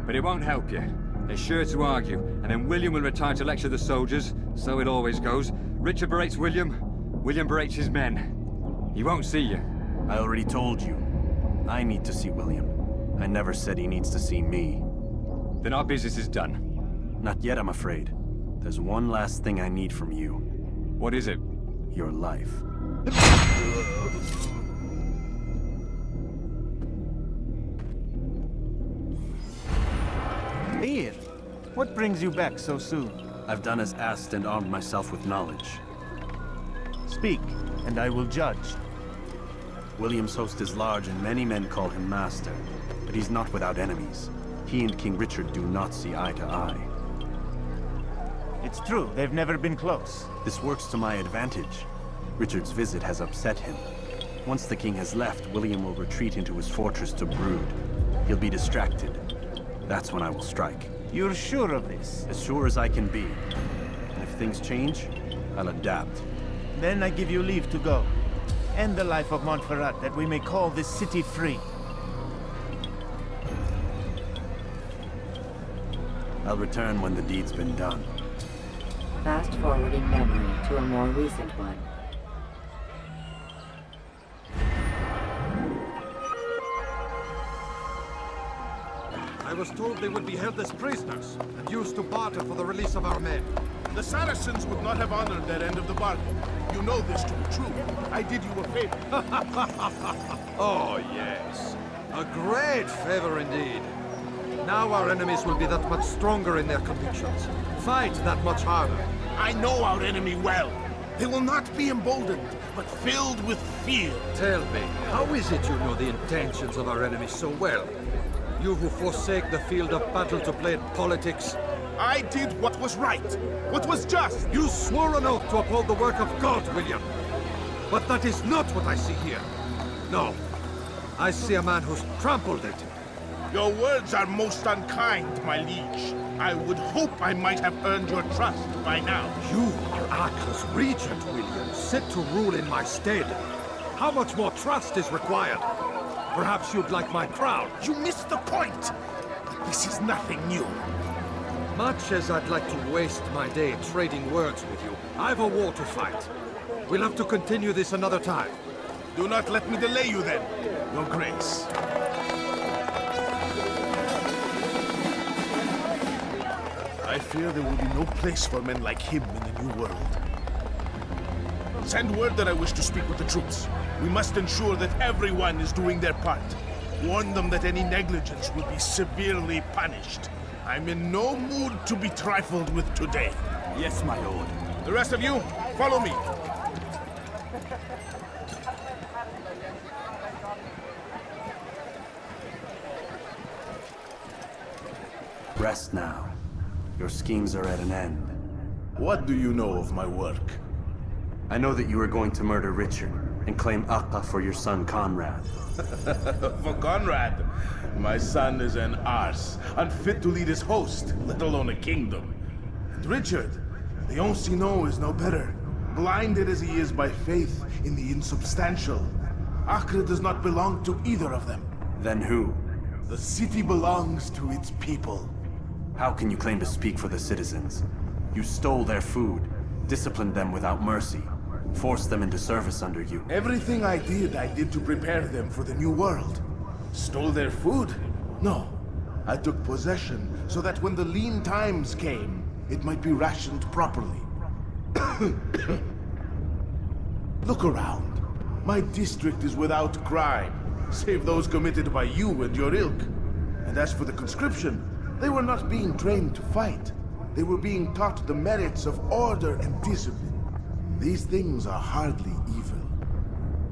But it won't help you. They're sure to argue, and then William will retire to lecture the soldiers. So it always goes. Richard berates William. William berates his men. He won't see you. I already told you. I need to see William. I never said he needs to see me. Then our business is done. Not yet, I'm afraid. There's one last thing I need from you. What is it? Your life. Here. What brings you back so soon? I've done as asked and armed myself with knowledge. Speak, and I will judge. William's host is large and many men call him master. But he's not without enemies. He and King Richard do not see eye to eye. It's true, they've never been close. This works to my advantage. Richard's visit has upset him. Once the king has left, William will retreat into his fortress to brood. He'll be distracted. That's when I will strike. You're sure of this? As sure as I can be. And if things change, I'll adapt. Then I give you leave to go. End the life of Montferrat, that we may call this city free. I'll return when the deed's been done. Fast-forwarding memory to a more recent one. I was told they would be held as prisoners and used to barter for the release of our men. The Saracens would not have honored their end of the bargain. You know this to be true. I did you a favor. Oh, yes. A great favor indeed. Now our enemies will be that much stronger in their convictions. Fight that much harder. I know our enemy well. They will not be emboldened, but filled with fear. Tell me, how is it you know the intentions of our enemies so well? You who forsake the field of battle to play at politics. I did what was right, what was just. You swore an oath to uphold the work of God, William. But that is not what I see here. No. I see a man who's trampled it. Your words are most unkind, my liege. I would hope I might have earned your trust by now. You are Acre's regent, William, set to rule in my stead. How much more trust is required? Perhaps you'd like my crown. You missed the point! This is nothing new. Much as I'd like to waste my day trading words with you, I've a war to fight. We'll have to continue this another time. Do not let me delay you then, Your Grace. I fear there will be no place for men like him in the New World. Send word that I wish to speak with the troops. We must ensure that everyone is doing their part. Warn them that any negligence will be severely punished. I'm in no mood to be trifled with today. Yes, my lord. The rest of you, follow me. Rest now. Your schemes are at an end. What do you know of my work? I know that you are going to murder Richard and claim Akka for your son Conrad. For Conrad? My son is an arse, unfit to lead his host, let alone a kingdom. And Richard, the Ancien is no better, blinded as he is by faith in the insubstantial. Acre does not belong to either of them. Then who? The city belongs to its people. How can you claim to speak for the citizens? You stole their food, disciplined them without mercy, forced them into service under you. Everything I did to prepare them for the new world. Stole their food? No. I took possession so that when the lean times came, it might be rationed properly. Look around. My district is without crime, save those committed by you and your ilk. And as for the conscription, they were not being trained to fight. They were being taught the merits of order and discipline. These things are hardly evil.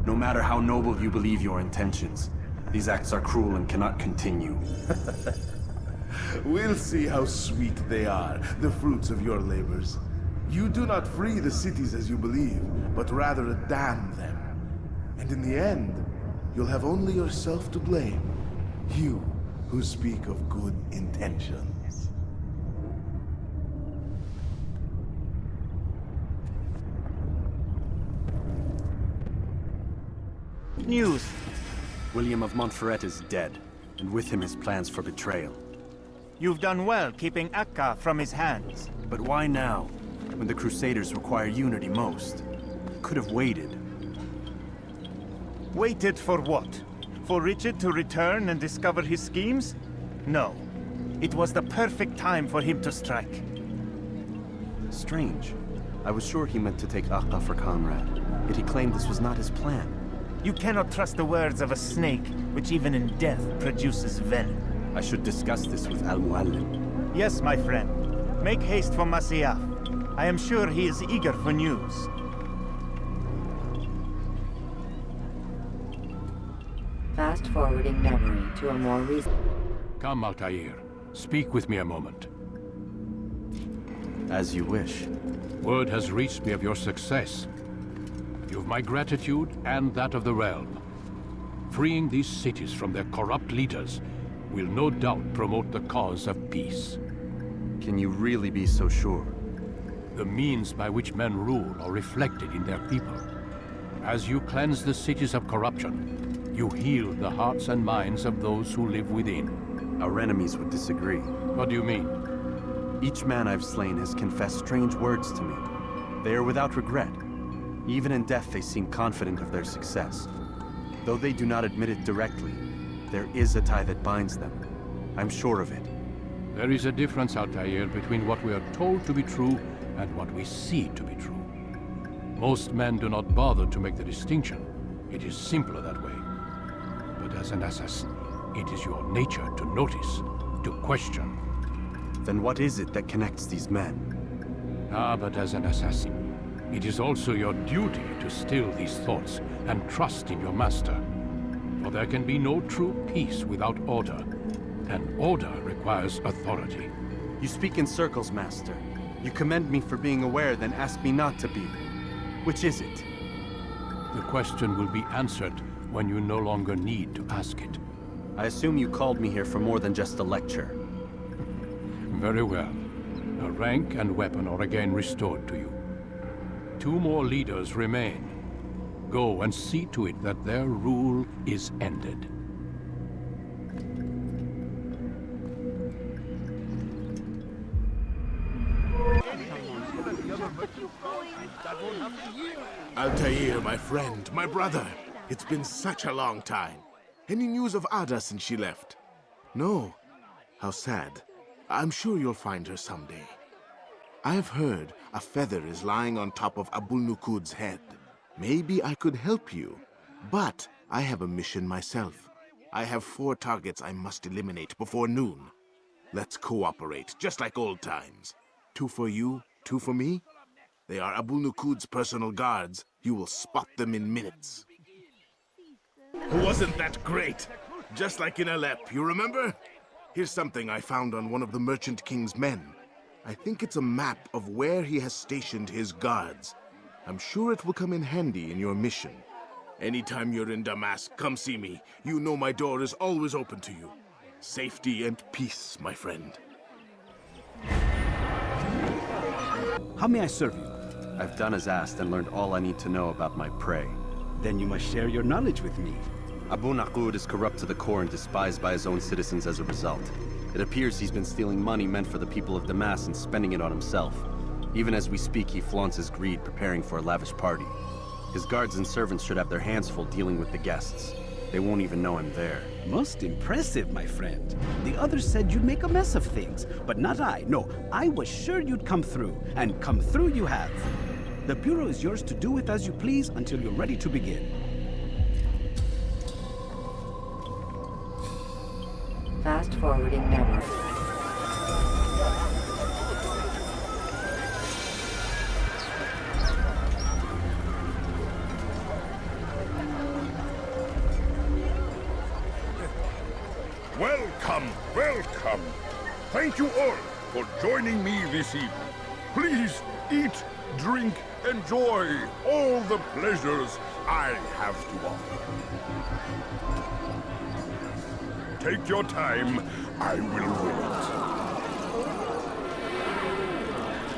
No matter how noble you believe your intentions, these acts are cruel and cannot continue. We'll see how sweet they are, the fruits of your labors. You do not free the cities as you believe, but rather damn them. And in the end, you'll have only yourself to blame. You who speak of good intentions. News. William of Montferrat is dead, and with him his plans for betrayal. You've done well keeping Akka from his hands. But why now, when the Crusaders require unity most? Could have waited. Waited for what? For Richard to return and discover his schemes? No. It was the perfect time for him to strike. Strange. I was sure he meant to take Akka for Conrad, yet he claimed this was not his plan. You cannot trust the words of a snake, which even in death produces venom. I should discuss this with Al-Mualim. Yes, my friend. Make haste for Masyaf. I am sure he is eager for news. Fast-forwarding memory to a more recent... Come, Altair. Speak with me a moment. As you wish. Word has reached me of your success. You've my gratitude and that of the realm. Freeing these cities from their corrupt leaders will no doubt promote the cause of peace. Can you really be so sure? The means by which men rule are reflected in their people. As you cleanse the cities of corruption, you heal the hearts and minds of those who live within. Our enemies would disagree. What do you mean? Each man I've slain has confessed strange words to me. They are without regret. Even in death they seem confident of their success. Though they do not admit it directly, there is a tie that binds them. I'm sure of it. There is a difference, Altair, between what we are told to be true and what we see to be true. Most men do not bother to make the distinction. It is simpler that way. But as an assassin, it is your nature to notice, to question. Then what is it that connects these men? Ah, but as an assassin, it is also your duty to still these thoughts and trust in your master. For there can be no true peace without order, and order requires authority. You speak in circles, Master. You commend me for being aware, then ask me not to be. Which is it? The question will be answered when you no longer need to ask it. I assume you called me here for more than just a lecture. Very well. A rank and weapon are again restored to you. 2 more leaders remain. Go and see to it that their rule is ended. Altair, my friend, my brother. It's been such a long time. Any news of Ada since she left? No. How sad. I'm sure you'll find her someday. I've heard a feather is lying on top of Abul Nukud's head. Maybe I could help you, but I have a mission myself. I have 4 targets I must eliminate before noon. Let's cooperate, just like old times. 2 for you, 2 for me. They are Abu Nuqud's personal guards. You will spot them in minutes. Wasn't that great? Just like in Alep, you remember? Here's something I found on one of the Merchant King's men. I think it's a map of where he has stationed his guards. I'm sure it will come in handy in your mission. Anytime you're in Damascus, come see me. You know my door is always open to you. Safety and peace, my friend. How may I serve you? I've done as asked and learned all I need to know about my prey. Then you must share your knowledge with me. Abu Nuqud is corrupt to the core and despised by his own citizens as a result. It appears he's been stealing money meant for the people of Damascus and spending it on himself. Even as we speak, he flaunts his greed, preparing for a lavish party. His guards and servants should have their hands full dealing with the guests. They won't even know I'm there. Most impressive, my friend. The others said you'd make a mess of things, but not I. No, I was sure you'd come through, and come through you have. The Bureau is yours to do with as you please until you're ready to begin. Fast forwarding memory. Welcome, welcome. Thank you all for joining me this evening. Please eat, drink, enjoy all the pleasures I have to offer. Take your time, I will wait.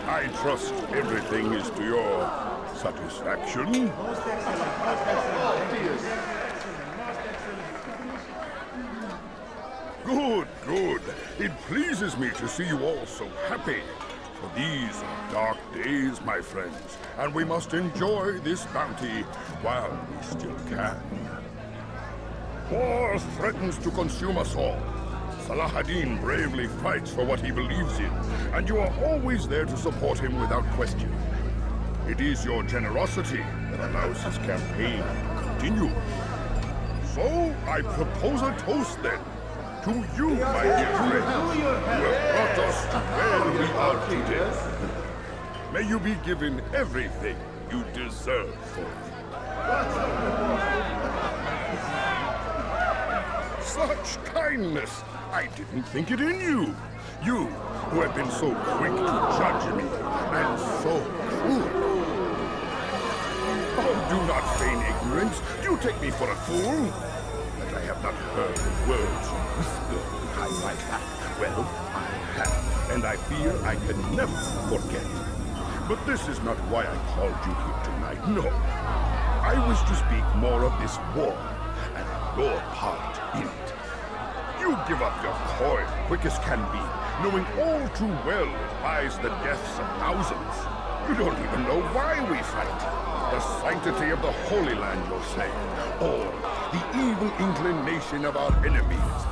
I trust everything is to your satisfaction. Good, good. It pleases me to see you all so happy. For these are dark days, my friends, and we must enjoy this bounty while we still can. War threatens to consume us all. Salah ad-Din bravely fights for what he believes in, and you are always there to support him without question. It is your generosity that allows his campaign to continue. So, I propose a toast then. To you, my dear friends, who have brought us to where we are today. May you be given everything you deserve for it. Such kindness! I didn't think it in you. You, who have been so quick to judge me, and so cruel. Oh, do not feign ignorance. Do you take me for a fool? That I have not heard the words you whisper behind my back. Well, I have, and I fear I can never forget. But this is not why I called you here tonight. No. I wish to speak more of this war, and your part in it. You give up your coin quick as can be, knowing all too well it buys the deaths of thousands. You don't even know why we fight. The sanctity of the Holy Land, you'll say, or the evil inclination of our enemies.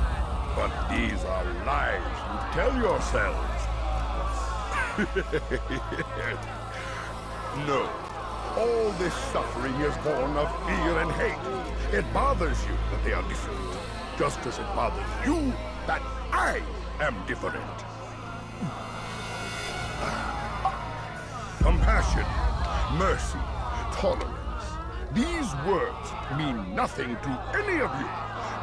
But these are lies you tell yourselves. No. All this suffering is born of fear and hate. It bothers you that they are different, just as it bothers you that I am different. Compassion, mercy, tolerance. These words mean nothing to any of you.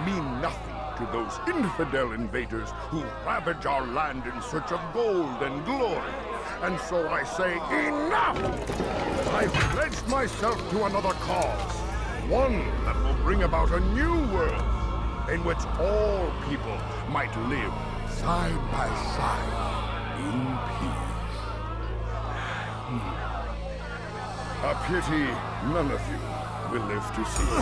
Mean nothing to those infidel invaders who ravage our land in search of gold and glory. And so I say, enough! I've pledged myself to another cause. One that will bring about a new world in which all people might live side by side in peace. A pity none of you will live to see it.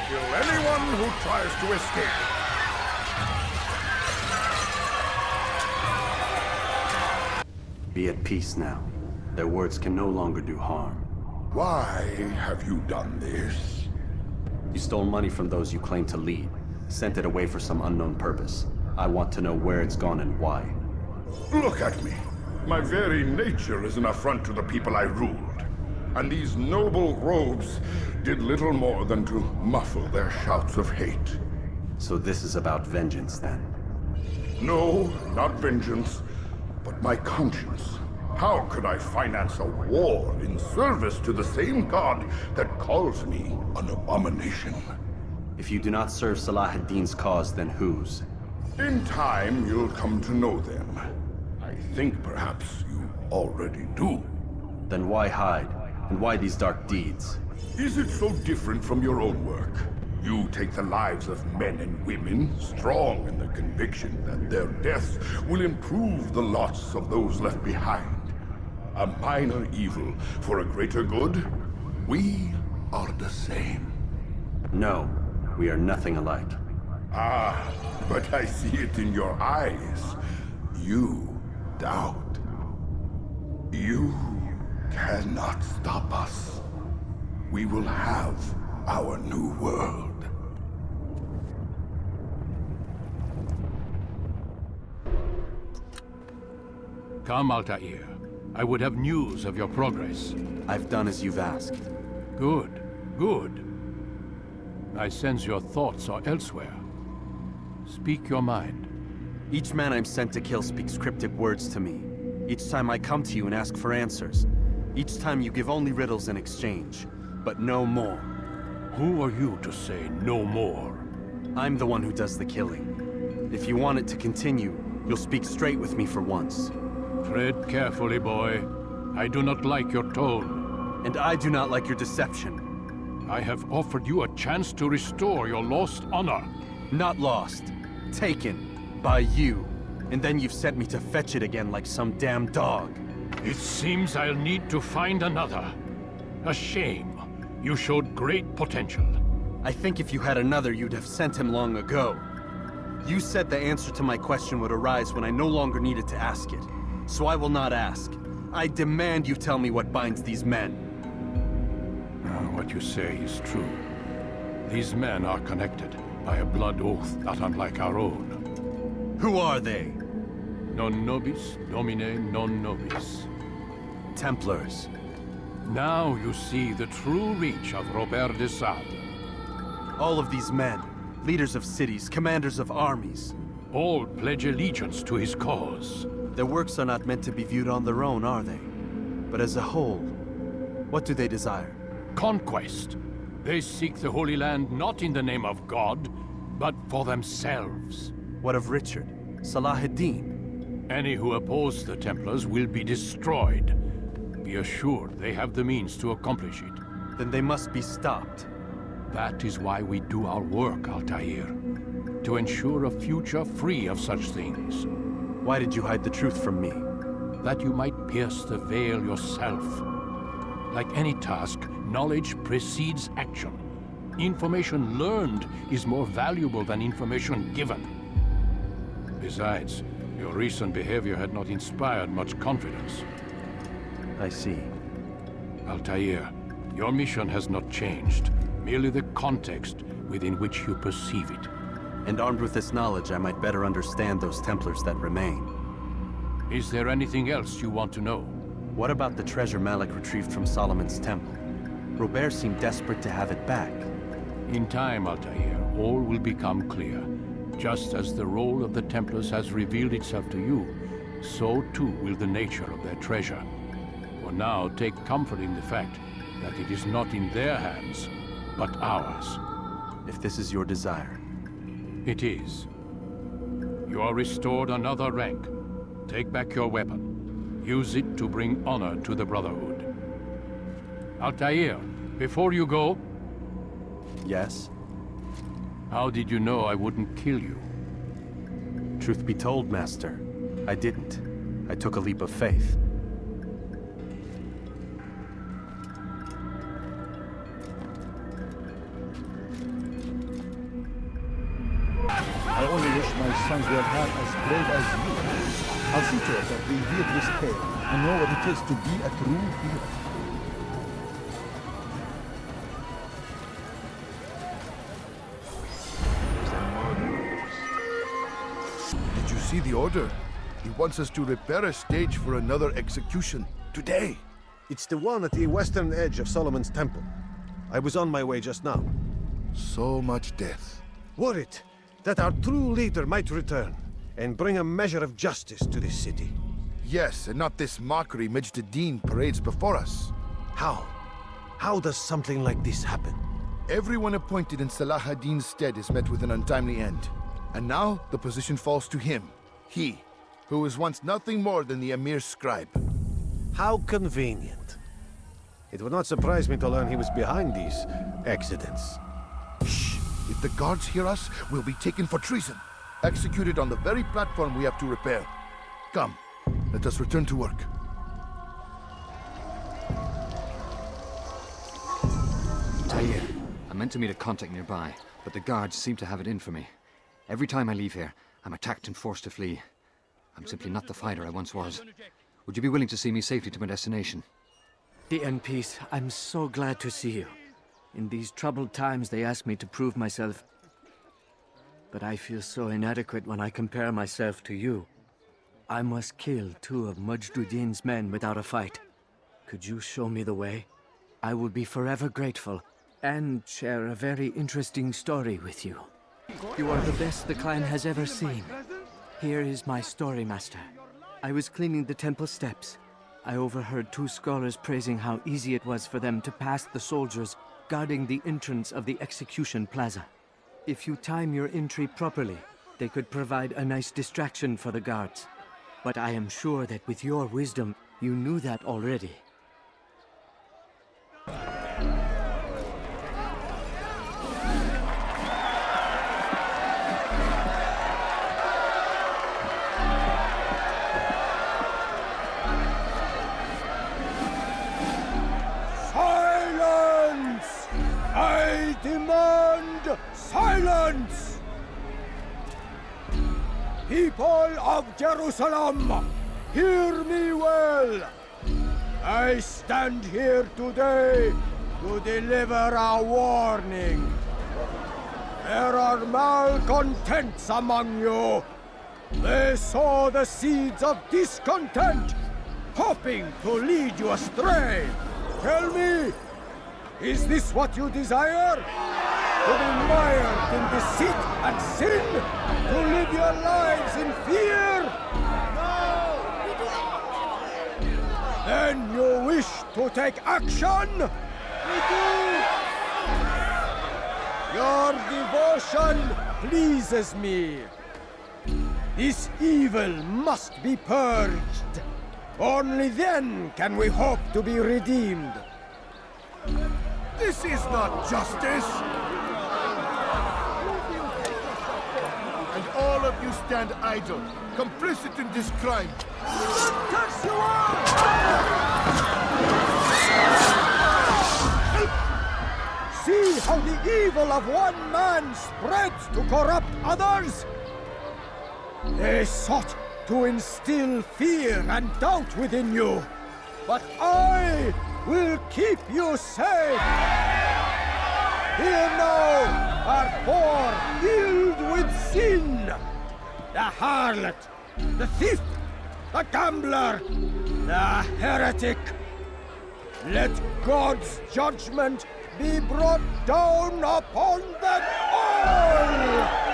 Kill anyone who tries to escape. Be at peace now. Their words can no longer do harm. Why have you done this? You stole money from those you claim to lead, sent it away for some unknown purpose. I want to know where it's gone and why. Look at me. My very nature is an affront to the people I ruled. And these noble robes did little more than to muffle their shouts of hate. So this is about vengeance, then? No, not vengeance, but my conscience. How could I finance a war in service to the same god that calls me an abomination? If you do not serve Salah ad-Din's cause, then whose? In time, you'll come to know them. I think perhaps you already do. Then why hide? And why these dark deeds? Is it so different from your own work? You take the lives of men and women, strong in the conviction that their deaths will improve the lots of those left behind. A minor evil for a greater good? We are the same. No, we are nothing alike. Ah, but I see it in your eyes. You doubt. You cannot stop us. We will have our new world. Come, Altair. I would have news of your progress. I've done as you've asked. Good, good. I sense your thoughts are elsewhere. Speak your mind. Each man I'm sent to kill speaks cryptic words to me. Each time I come to you and ask for answers. Each time you give only riddles in exchange, but no more. Who are you to say no more? I'm the one who does the killing. If you want it to continue, you'll speak straight with me for once. Tread carefully, boy. I do not like your tone. And I do not like your deception. I have offered you a chance to restore your lost honor. Not lost. Taken. By you. And then you've sent me to fetch it again like some damn dog. It seems I'll need to find another. A shame. You showed great potential. I think if you had another, you'd have sent him long ago. You said the answer to my question would arise when I no longer needed to ask it. So I will not ask. I demand you tell me what binds these men. What you say is true. These men are connected by a blood oath not unlike our own. Who are they? Non nobis, domine non nobis. Templars. Now you see the true reach of Robert de Sade. All of these men, leaders of cities, commanders of armies. All pledge allegiance to his cause. Their works are not meant to be viewed on their own, are they? But as a whole, what do they desire? Conquest. They seek the Holy Land not in the name of God, but for themselves. What of Richard? Salah ad-Din? Any who oppose the Templars will be destroyed. Be assured they have the means to accomplish it. Then they must be stopped. That is why we do our work, Altair. To ensure a future free of such things. Why did you hide the truth from me? That you might pierce the veil yourself. Like any task, knowledge precedes action. Information learned is more valuable than information given. Besides, your recent behavior had not inspired much confidence. I see. Altair, your mission has not changed. Merely the context within which you perceive it. And armed with this knowledge, I might better understand those Templars that remain. Is there anything else you want to know? What about the treasure Malik retrieved from Solomon's temple? Robert seemed desperate to have it back. In time, Altair, all will become clear. Just as the role of the Templars has revealed itself to you, so too will the nature of their treasure. For now, take comfort in the fact that it is not in their hands, but ours. If this is your desire. It is. You are restored another rank. Take back your weapon. Use it to bring honor to the Brotherhood. Altair, before you go... Yes? How did you know I wouldn't kill you? Truth be told, Master, I didn't. I took a leap of faith. I only wish my sons were half as brave as you. I'll see to it that they hear this tale and know what it is to be a true hero. see the order? He wants us to repair a stage for another execution. Today. It's the one at the western edge of Solomon's Temple. I was on my way just now. So much death. Worried that our true leader might return and bring a measure of justice to this city. Yes, and not this mockery Majd-Addin parades before us. How? How does something like this happen? Everyone appointed in Salah ad-Din's stead is met with an untimely end. And now the position falls to him. He, who was once nothing more than the Emir's scribe. How convenient. It would not surprise me to learn he was behind these accidents. Shh! If the guards hear us, we'll be taken for treason. Executed on the very platform we have to repair. Come, let us return to work. Tahir, I meant to meet a contact nearby, but the guards seem to have it in for me. Every time I leave here, I'm attacked and forced to flee. I'm simply not the fighter I once was. Would you be willing to see me safely to my destination? The NPs, I'm so glad to see you. In these troubled times, they ask me to prove myself. But I feel so inadequate when I compare myself to you. I must kill 2 of Majd-Addin's men without a fight. Could you show me the way? I will be forever grateful, and share a very interesting story with you. You are the best the clan has ever seen. Here is my story, Master. I was cleaning the temple steps. I overheard 2 scholars praising how easy it was for them to pass the soldiers guarding the entrance of the execution plaza. If you time your entry properly, they could provide a nice distraction for the guards. But I am sure that with your wisdom, you knew that already. Silence! I demand silence! People of Jerusalem, hear me well! I stand here today to deliver a warning. There are malcontents among you. They sow the seeds of discontent, hoping to lead you astray. Tell me, is this what you desire? To be mired in deceit and sin? To live your lives in fear? No! Then you wish to take action? We do! Your devotion pleases me. This evil must be purged. Only then can we hope to be redeemed. This is not justice! And all of you stand idle, complicit in this crime. Touch you are! See how the evil of one man spreads to corrupt others? They sought to instill fear and doubt within you. But I will keep you safe. Here now are 4 filled with sin. The harlot, the thief, the gambler, the heretic. Let God's judgment be brought down upon them all!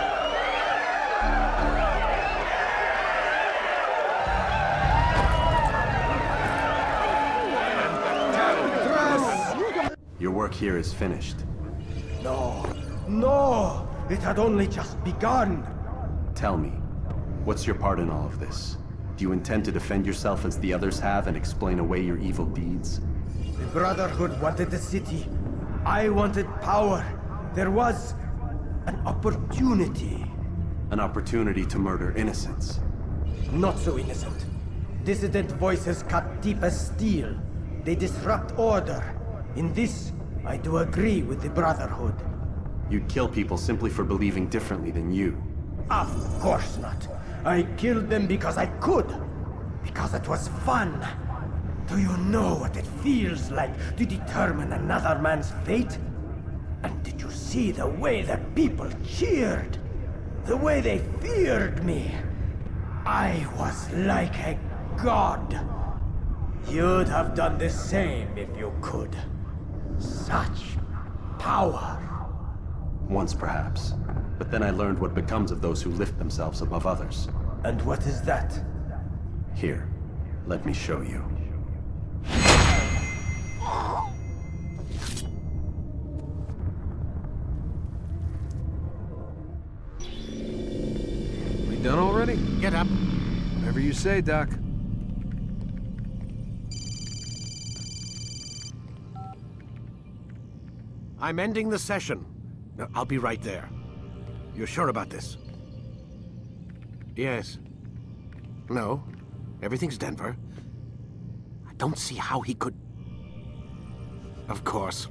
Your work here is finished. No! It had only just begun! Tell me, what's your part in all of this? Do you intend to defend yourself as the others have and explain away your evil deeds? The Brotherhood wanted the city. I wanted power. There was an opportunity. An opportunity to murder innocents. Not so innocent. Dissident voices cut deep as steel. They disrupt order. In this, I do agree with the Brotherhood. You'd kill people simply for believing differently than you. Of course not. I killed them because I could. Because it was fun. Do you know what it feels like to determine another man's fate? And did you see the way the people cheered? The way they feared me? I was like a god. You'd have done the same if you could. Such power. Once, perhaps. But then I learned what becomes of those who lift themselves above others. And what is that? Here, let me show you. We done already? Get up. Whatever you say, Doc. I'm ending the session. I'll be right there. You're sure about this? Yes. No. Everything's Denver. I don't see how he could... Of course.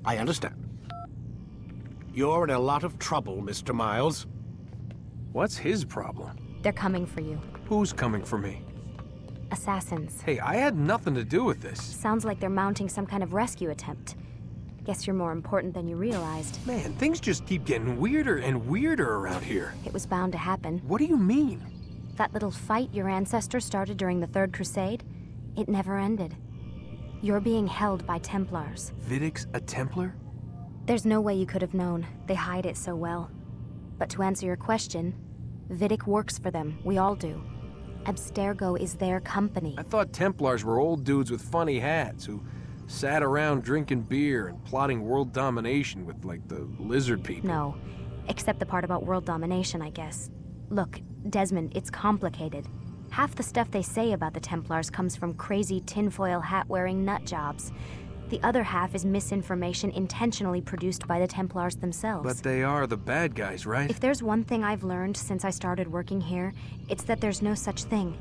I understand. You're in a lot of trouble, Mr. Miles. What's his problem? They're coming for you. Who's coming for me? Assassins. Hey, I had nothing to do with this. Sounds like they're mounting some kind of rescue attempt. Guess you're more important than you realized. Man, things just keep getting weirder and weirder around here. It was bound to happen. What do you mean? That little fight your ancestor started during the Third Crusade, it never ended. You're being held by Templars. Vidic's a Templar? There's no way you could have known. They hide it so well. But to answer your question, Vidic works for them. We all do. Abstergo is their company. I thought Templars were old dudes with funny hats who sat around drinking beer and plotting world domination with, like, the lizard people. No, except the part about world domination, I guess. Look, Desmond, it's complicated. Half the stuff they say about the Templars comes from crazy tinfoil hat-wearing nutjobs. The other half is misinformation intentionally produced by the Templars themselves. But they are the bad guys, right? If there's one thing I've learned since I started working here, it's that there's no such thing.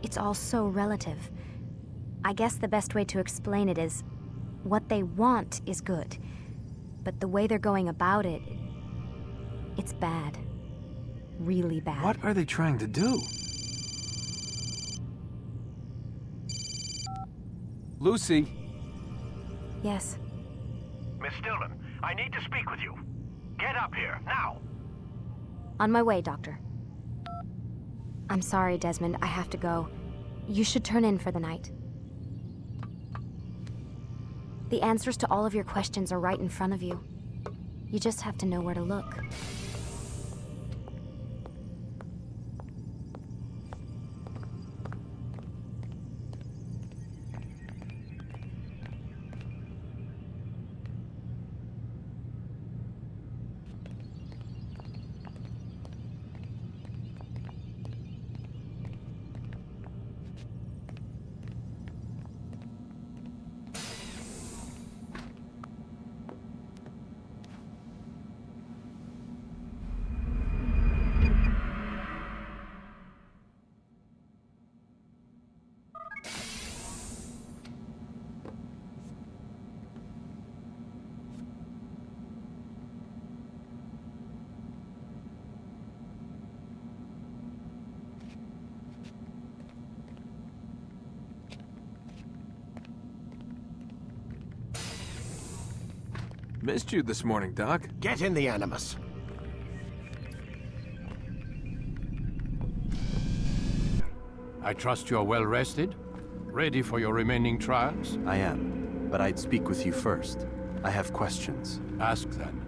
It's all so relative. I guess the best way to explain it is, what they want is good. But the way they're going about it, it's bad. Really bad. What are they trying to do? Lucy? Yes. Miss Stillman, I need to speak with you. Get up here, now! On my way, Doctor. I'm sorry, Desmond. I have to go. You should turn in for the night. The answers to all of your questions are right in front of you. You just have to know where to look. Missed you this morning, Doc. Get in the Animus. I trust you're well rested? Ready for your remaining trials? I am, but I'd speak with you first. I have questions. Ask then.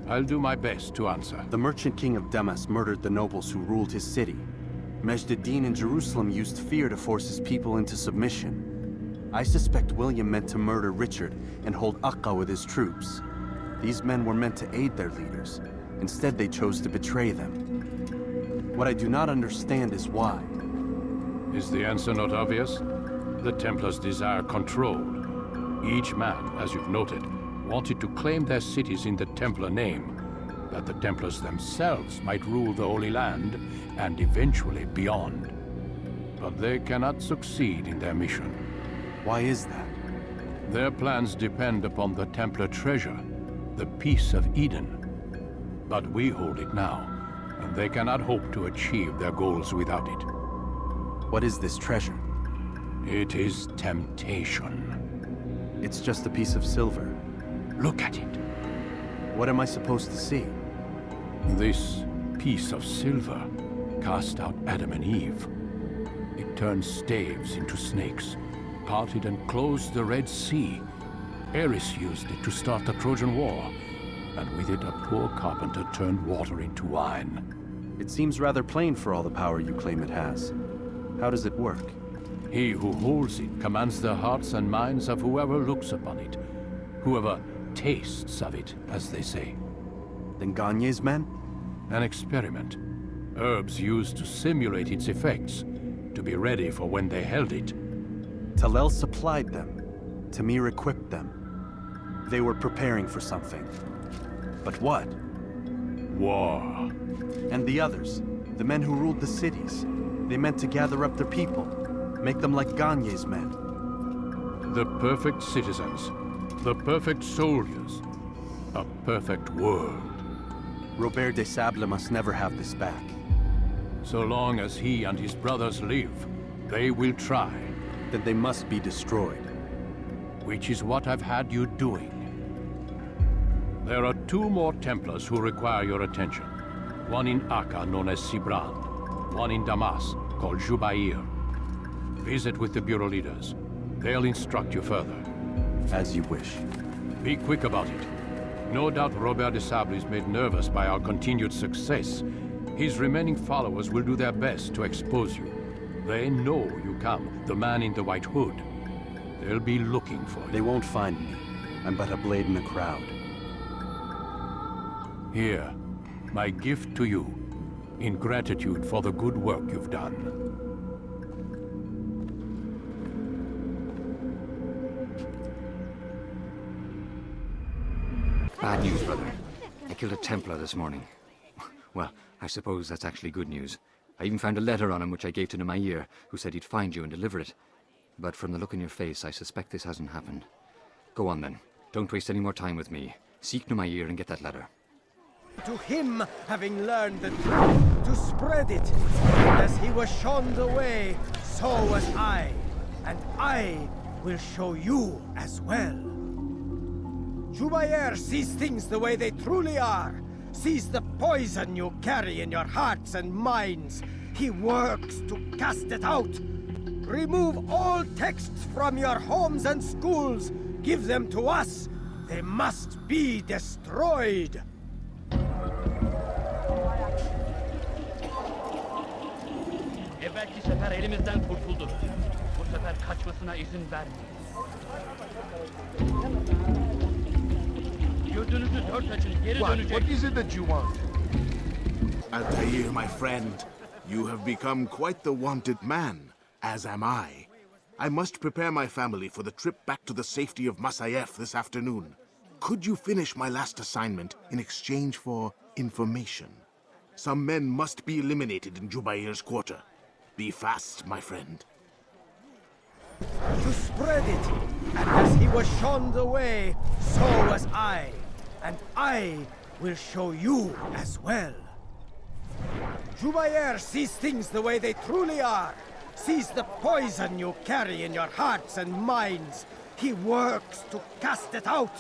I'll do my best to answer. The Merchant King of Damas murdered the nobles who ruled his city. Majd-Addin in Jerusalem used fear to force his people into submission. I suspect William meant to murder Richard and hold Akka with his troops. These men were meant to aid their leaders. Instead, they chose to betray them. What I do not understand is why. Is the answer not obvious? The Templars desire control. Each man, as you've noted, wanted to claim their cities in the Templar name, that the Templars themselves might rule the Holy Land and eventually beyond. But they cannot succeed in their mission. Why is that? Their plans depend upon the Templar treasure, the Peace of Eden. But we hold it now, and they cannot hope to achieve their goals without it. What is this treasure? It is temptation. It's just a piece of silver. Look at it. What am I supposed to see? This piece of silver cast out Adam and Eve. It turned staves into snakes, parted and closed the Red Sea. Ares used it to start the Trojan War, and with it a poor carpenter turned water into wine. It seems rather plain for all the power you claim it has. How does it work? He who holds it commands the hearts and minds of whoever looks upon it. Whoever tastes of it, as they say. Then Gagne's men? An experiment. Herbs used to simulate its effects, to be ready for when they held it. Talel supplied them. Tamir equipped them. They were preparing for something. But what? War. And the others, the men who ruled the cities, they meant to gather up their people, make them like Gagne's men. The perfect citizens, the perfect soldiers, a perfect world. Robert de Sable must never have this back. So long as he and his brothers live, they will try. Then they must be destroyed. Which is what I've had you doing. There are 2 more Templars who require your attention. One in Acre, known as Sibrand. One in Damas, called Jubair. Visit with the Bureau leaders. They'll instruct you further. As you wish. Be quick about it. No doubt Robert de Sable is made nervous by our continued success. His remaining followers will do their best to expose you. They know you come, the man in the white hood. They'll be looking for you. They won't find me. I'm but a blade in the crowd. Here, my gift to you, in gratitude for the good work you've done. Bad news, brother. I killed a Templar this morning. Well, I suppose that's actually good news. I even found a letter on him which I gave to Nemair, who said he'd find you and deliver it. But from the look in your face, I suspect this hasn't happened. Go on then. Don't waste any more time with me. Seek Nemair and get that letter. To him, having learned the truth, to spread it. As he was shown the way, so was I. And I will show you as well. Jubair sees things the way they truly are. Sees the poison you carry in your hearts and minds. He works to cast it out. Remove all texts from your homes and schools. Give them to us. They must be destroyed. Evvelki sefer elimizden kurtuldu. Bu sefer kaçmasına izin vermeyin. Gözünüzü dört açın, geri dönecek. What is it that you want? Altair, my friend, you have become quite the wanted man, as am I. I must prepare my family for the trip back to the safety of Masayef this afternoon. Could you finish my last assignment in exchange for information? Some men must be eliminated in Jubair's quarter. Be fast, my friend. To spread it, and as he was shown the way, so was I. And I will show you as well. Jubair sees things the way they truly are. Sees the poison you carry in your hearts and minds. He works to cast it out.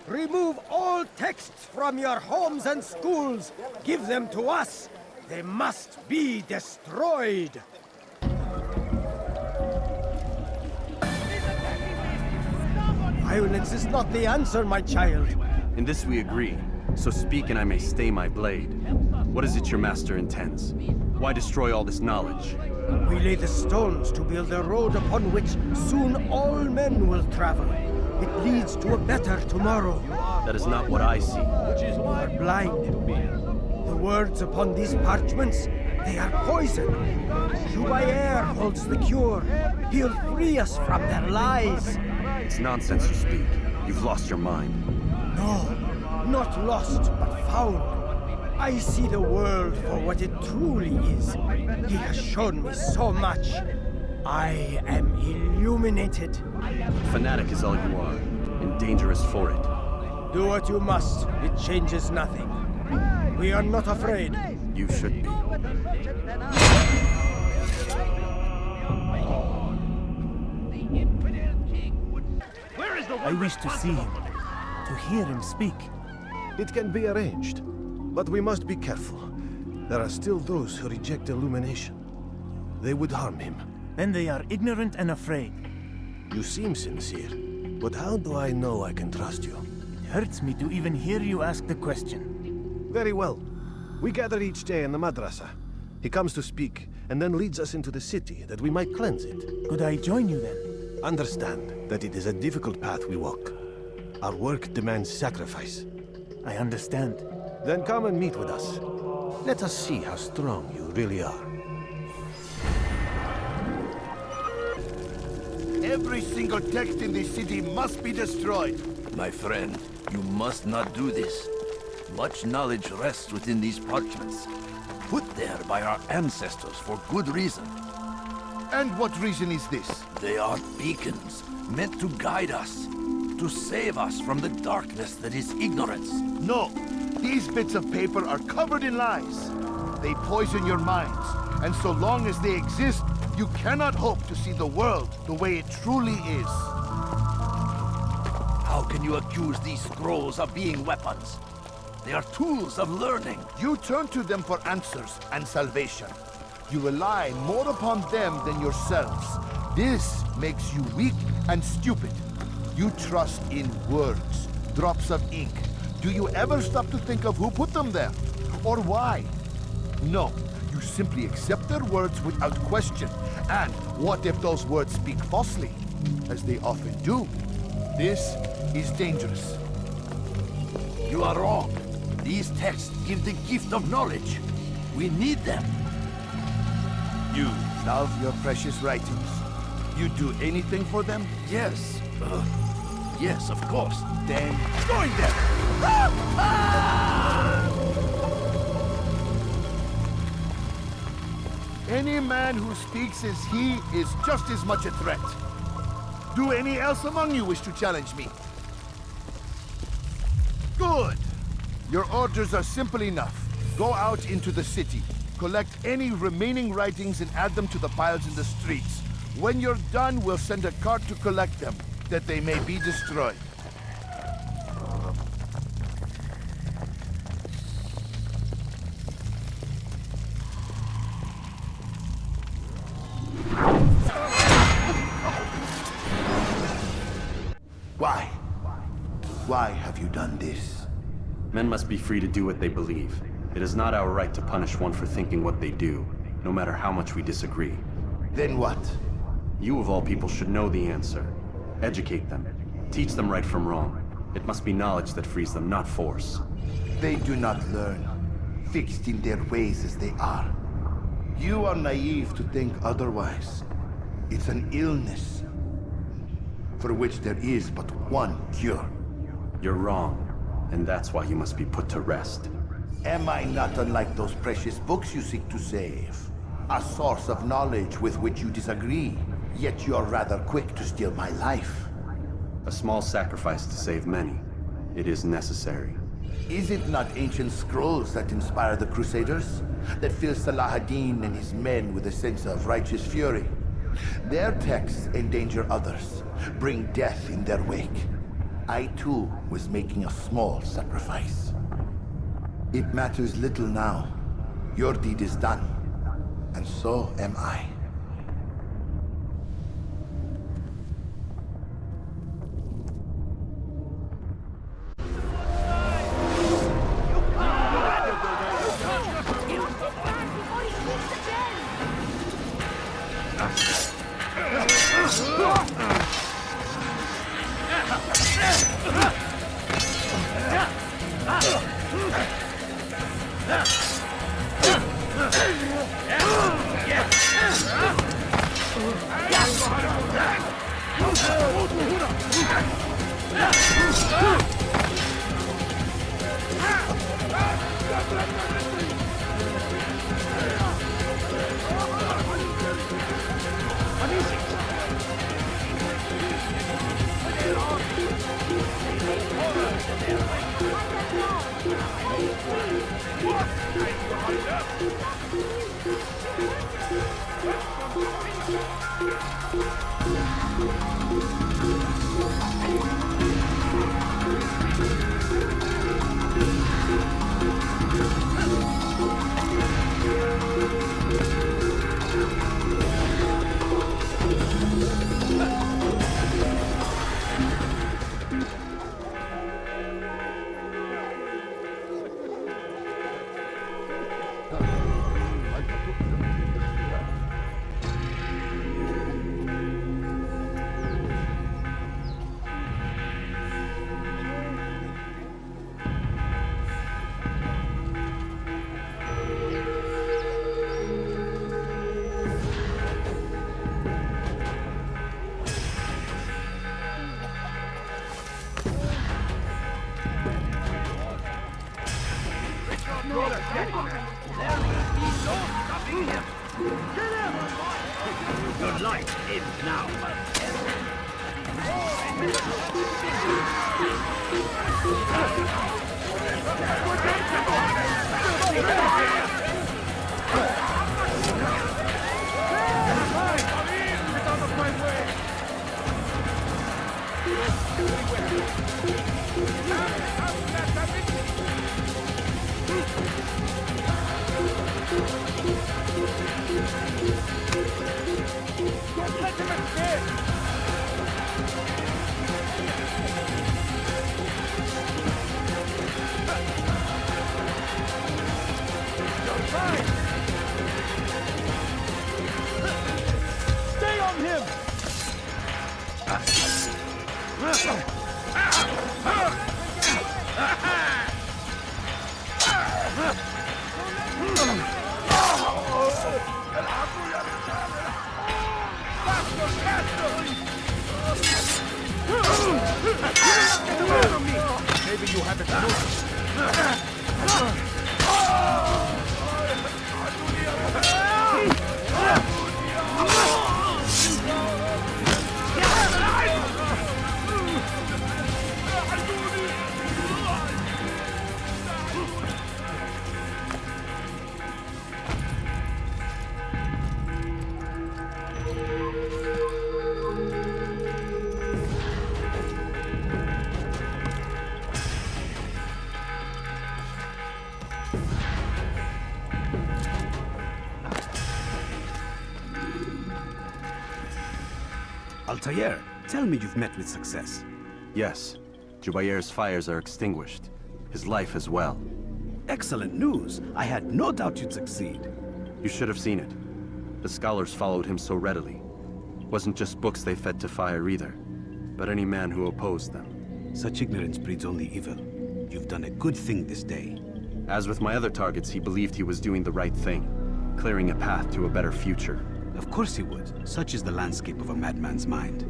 Remove all texts from your homes and schools. Give them to us. They must be destroyed. Violence is not the answer, my child. In this we agree, so speak and I may stay my blade. What is it your master intends? Why destroy all this knowledge? We lay the stones to build a road upon which soon all men will travel. It leads to a better tomorrow. That is not what I see. You are blind. The words upon these parchments, they are poison. Jubair holds the cure. He'll free us from their lies. It's nonsense you speak. You've lost your mind. No, not lost, but found. I see the world for what it truly is. He has shown me so much. I am illuminated. Fanatic is all you are, and dangerous for it. Do what you must. It changes nothing. We are not afraid. You should be. I wish to see him, to hear him speak. It can be arranged, but we must be careful. There are still those who reject illumination. They would harm him. Then they are ignorant and afraid. You seem sincere, but how do I know I can trust you? It hurts me to even hear you ask the question. Very well. We gather each day in the madrasa. He comes to speak, and then leads us into the city, that we might cleanse it. Could I join you then? Understand that it is a difficult path we walk. Our work demands sacrifice. I understand. Then come and meet with us. Let us see how strong you really are. Every single text in this city must be destroyed. My friend, you must not do this. Much knowledge rests within these parchments, put there by our ancestors for good reason. And what reason is this? They are beacons, meant to guide us, to save us from the darkness that is ignorance. No, these bits of paper are covered in lies. They poison your minds, and so long as they exist, you cannot hope to see the world the way it truly is. How can you accuse these scrolls of being weapons? They are tools of learning. You turn to them for answers and salvation. You rely more upon them than yourselves. This makes you weak and stupid. You trust in words, drops of ink. Do you ever stop to think of who put them there? Or why? No, you simply accept their words without question. And what if those words speak falsely? As they often do. This is dangerous. You are wrong. These texts give the gift of knowledge. We need them. You love your precious writings. You do anything for them? Yes. Yes, of course. Then join them! Any man who speaks as he is just as much a threat. Do any else among you wish to challenge me? Good. Your orders are simple enough. Go out into the city, collect any remaining writings and add them to the piles in the streets. When you're done, we'll send a cart to collect them, that they may be destroyed. Why? Why have you done this? Men must be free to do what they believe. It is not our right to punish one for thinking what they do, no matter how much we disagree. Then what? You of all people should know the answer. Educate them. Teach them right from wrong. It must be knowledge that frees them, not force. They do not learn, fixed in their ways as they are. You are naive to think otherwise. It's an illness, for which there is but one cure. You're wrong, and that's why you must be put to rest. Am I not unlike those precious books you seek to save? A source of knowledge with which you disagree, yet you're rather quick to steal my life. A small sacrifice to save many. It is necessary. Is it not ancient scrolls that inspire the Crusaders? That fill Salah ad-Din and his men with a sense of righteous fury? Their texts endanger others, bring death in their wake. I too was making a small sacrifice. It matters little now. Your deed is done, and so am I. Stay on him! Maybe you haven't noticed. Altair, tell me you've met with success. Yes. Jubair's fires are extinguished. His life as well. Excellent news. I had no doubt you'd succeed. You should have seen it. The scholars followed him so readily. Wasn't just books they fed to fire either, but any man who opposed them. Such ignorance breeds only evil. You've done a good thing this day. As with my other targets, he believed he was doing the right thing, clearing a path to a better future. Of course he would. Such is the landscape of a madman's mind.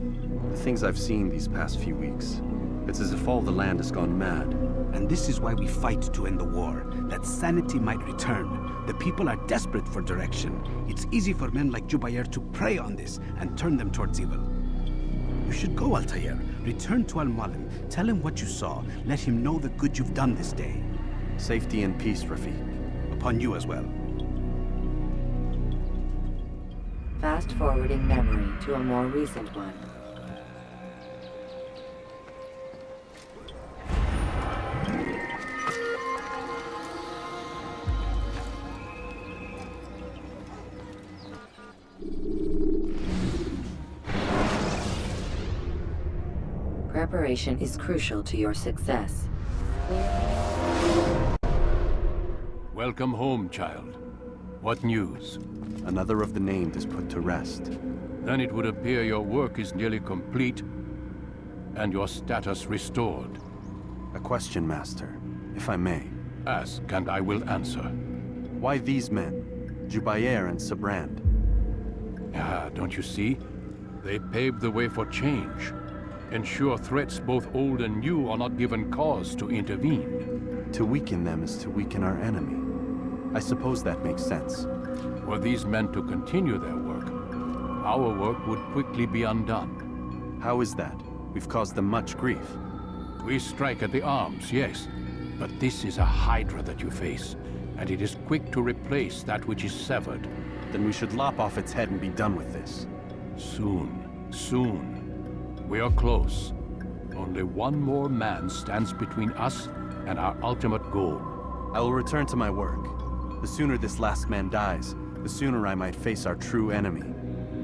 The things I've seen these past few weeks, it's as if all the land has gone mad. And this is why we fight to end the war, that sanity might return. The people are desperate for direction. It's easy for men like Jubair to prey on this and turn them towards evil. You should go, Altair. Return to Al-Mualim. Tell him what you saw. Let him know the good you've done this day. Safety and peace, Rafiq. Upon you as well. Fast-forwarding memory to a more recent one. Preparation is crucial to your success. Welcome home, child. What news? Another of the named is put to rest. Then it would appear your work is nearly complete, and your status restored. A question, Master, if I may. Ask, and I will answer. Why these men? Jubair and Sibrand? Ah, don't you see? They paved the way for change. Ensure threats both old and new are not given cause to intervene. To weaken them is to weaken our enemy. I suppose that makes sense. Were these men to continue their work, our work would quickly be undone. How is that? We've caused them much grief. We strike at the arms, yes. But this is a hydra that you face, and it is quick to replace that which is severed. Then we should lop off its head and be done with this. Soon, soon. We are close. Only one more man stands between us and our ultimate goal. I will return to my work. The sooner this last man dies, the sooner I might face our true enemy.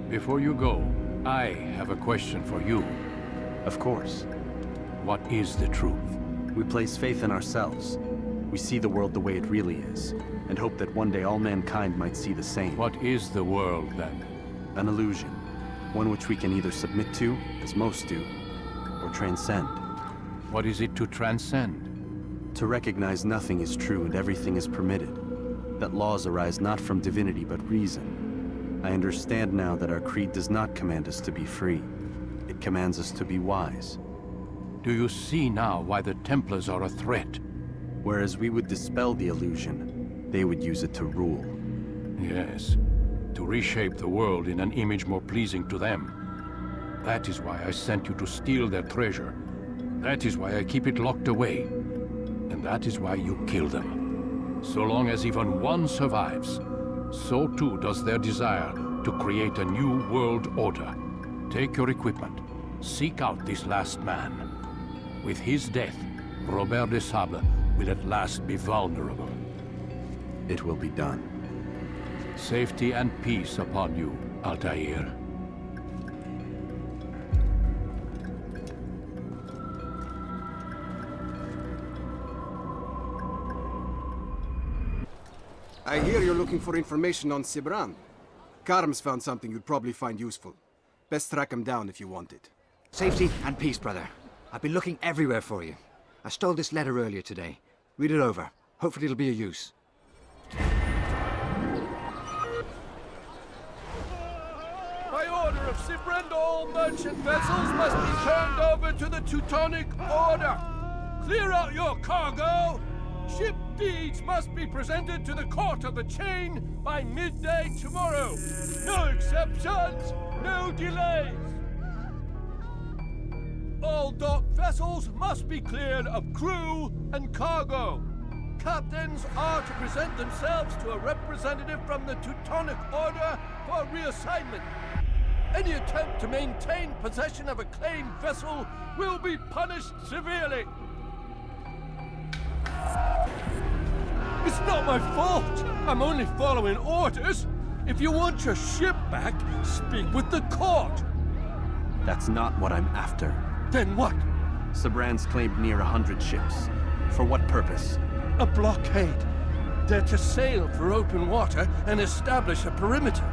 Before you go, I have a question for you. Of course. What is the truth? We place faith in ourselves. We see the world the way it really is, and hope that one day all mankind might see the same. What is the world, then? An illusion. One which we can either submit to, as most do, or transcend. What is it to transcend? To recognize nothing is true and everything is permitted. That laws arise not from divinity but reason. I understand now that our creed does not command us to be free. It commands us to be wise. Do you see now why the Templars are a threat? Whereas we would dispel the illusion, they would use it to rule. Yes, to reshape the world in an image more pleasing to them. That is why I sent you to steal their treasure. That is why I keep it locked away. And that is why you kill them. So long as even one survives, so too does their desire to create a new world order. Take your equipment. Seek out this last man. With his death, Robert de Sable will at last be vulnerable. It will be done. Safety and peace upon you, Altair. I hear you're looking for information on Sibran. Karm's found something you'd probably find useful. Best track him down if you want it. Safety and peace, brother. I've been looking everywhere for you. I stole this letter earlier today. Read it over. Hopefully it'll be of use. By order of Sibrand, all merchant vessels must be turned over to the Teutonic Order. Clear out your cargo. Ship deeds must be presented to the Court of the Chain by midday tomorrow. No exceptions, no delays. All docked vessels must be cleared of crew and cargo. Captains are to present themselves to a representative from the Teutonic Order for reassignment. Any attempt to maintain possession of a claimed vessel will be punished severely. It's not my fault. I'm only following orders. If you want your ship back, speak with the court. That's not what I'm after. Then what? Sibrand's claimed near 100 ships. For what purpose? A blockade. They're to sail for open water and establish a perimeter.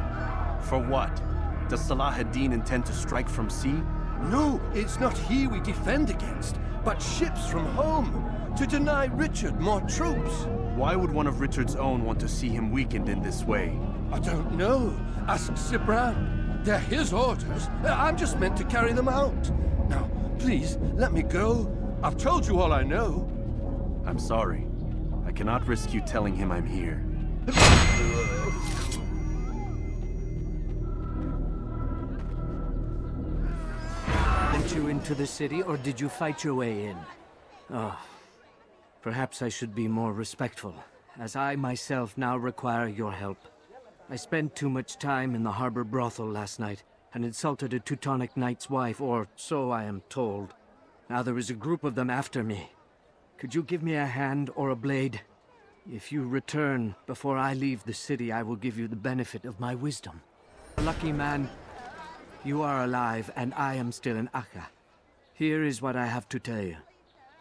For what? Does Salah ad-Din intend to strike from sea? No, it's not he we defend against, but ships from home. To deny Richard more troops. Why would one of Richard's own want to see him weakened in this way? I don't know. Ask Sibrand. They're his orders. I'm just meant to carry them out. Now, please, let me go. I've told you all I know. I'm sorry. I cannot risk you telling him I'm here. Went you into the city, or did you fight your way in? Oh, perhaps I should be more respectful, as I myself now require your help. I spent too much time in the harbor brothel last night, and insulted a Teutonic knight's wife, or so I am told. Now there is a group of them after me. Could you give me a hand or a blade? If you return before I leave the city, I will give you the benefit of my wisdom. Lucky man, you are alive, and I am still in Akka. Here is what I have to tell you.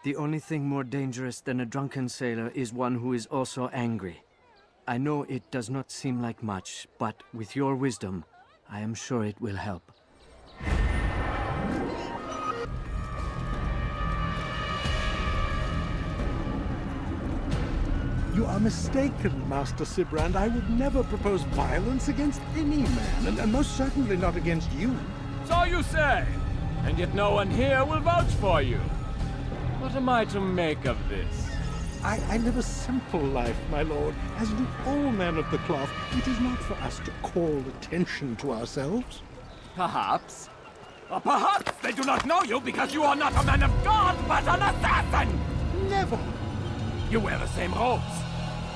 The only thing more dangerous than a drunken sailor is one who is also angry. I know it does not seem like much, but with your wisdom, I am sure it will help. You are mistaken, Master Sibrand. I would never propose violence against any man, and most certainly not against you. So you say, and yet no one here will vouch for you. What am I to make of this? I live a simple life, my lord, as do all men of the cloth. It is not for us to call attention to ourselves. Perhaps. Or perhaps they do not know you because you are not a man of God, but an assassin! Never! You wear the same robes.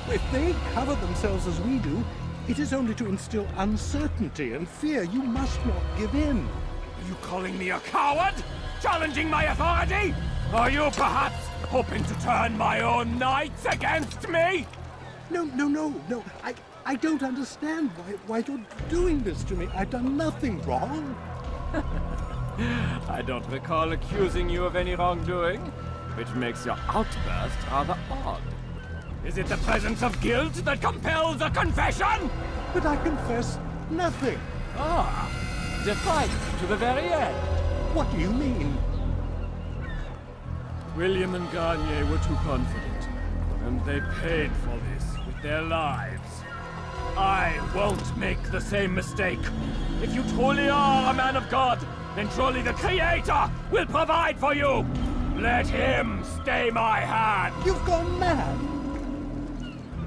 If they cover themselves as we do, it is only to instill uncertainty and fear. You must not give in. Are you calling me a coward? Challenging my authority? Are you perhaps hoping to turn my own knights against me? No. I don't understand why you're doing this to me. I've done nothing wrong. I don't recall accusing you of any wrongdoing, which makes your outburst rather odd. Is it the presence of guilt that compels a confession? But I confess nothing. Ah, defiant to the very end. What do you mean? William and Garnier were too confident, and they paid for this with their lives. I won't make the same mistake. If you truly are a man of God, then surely the Creator will provide for you. Let him stay my hand. You've gone mad.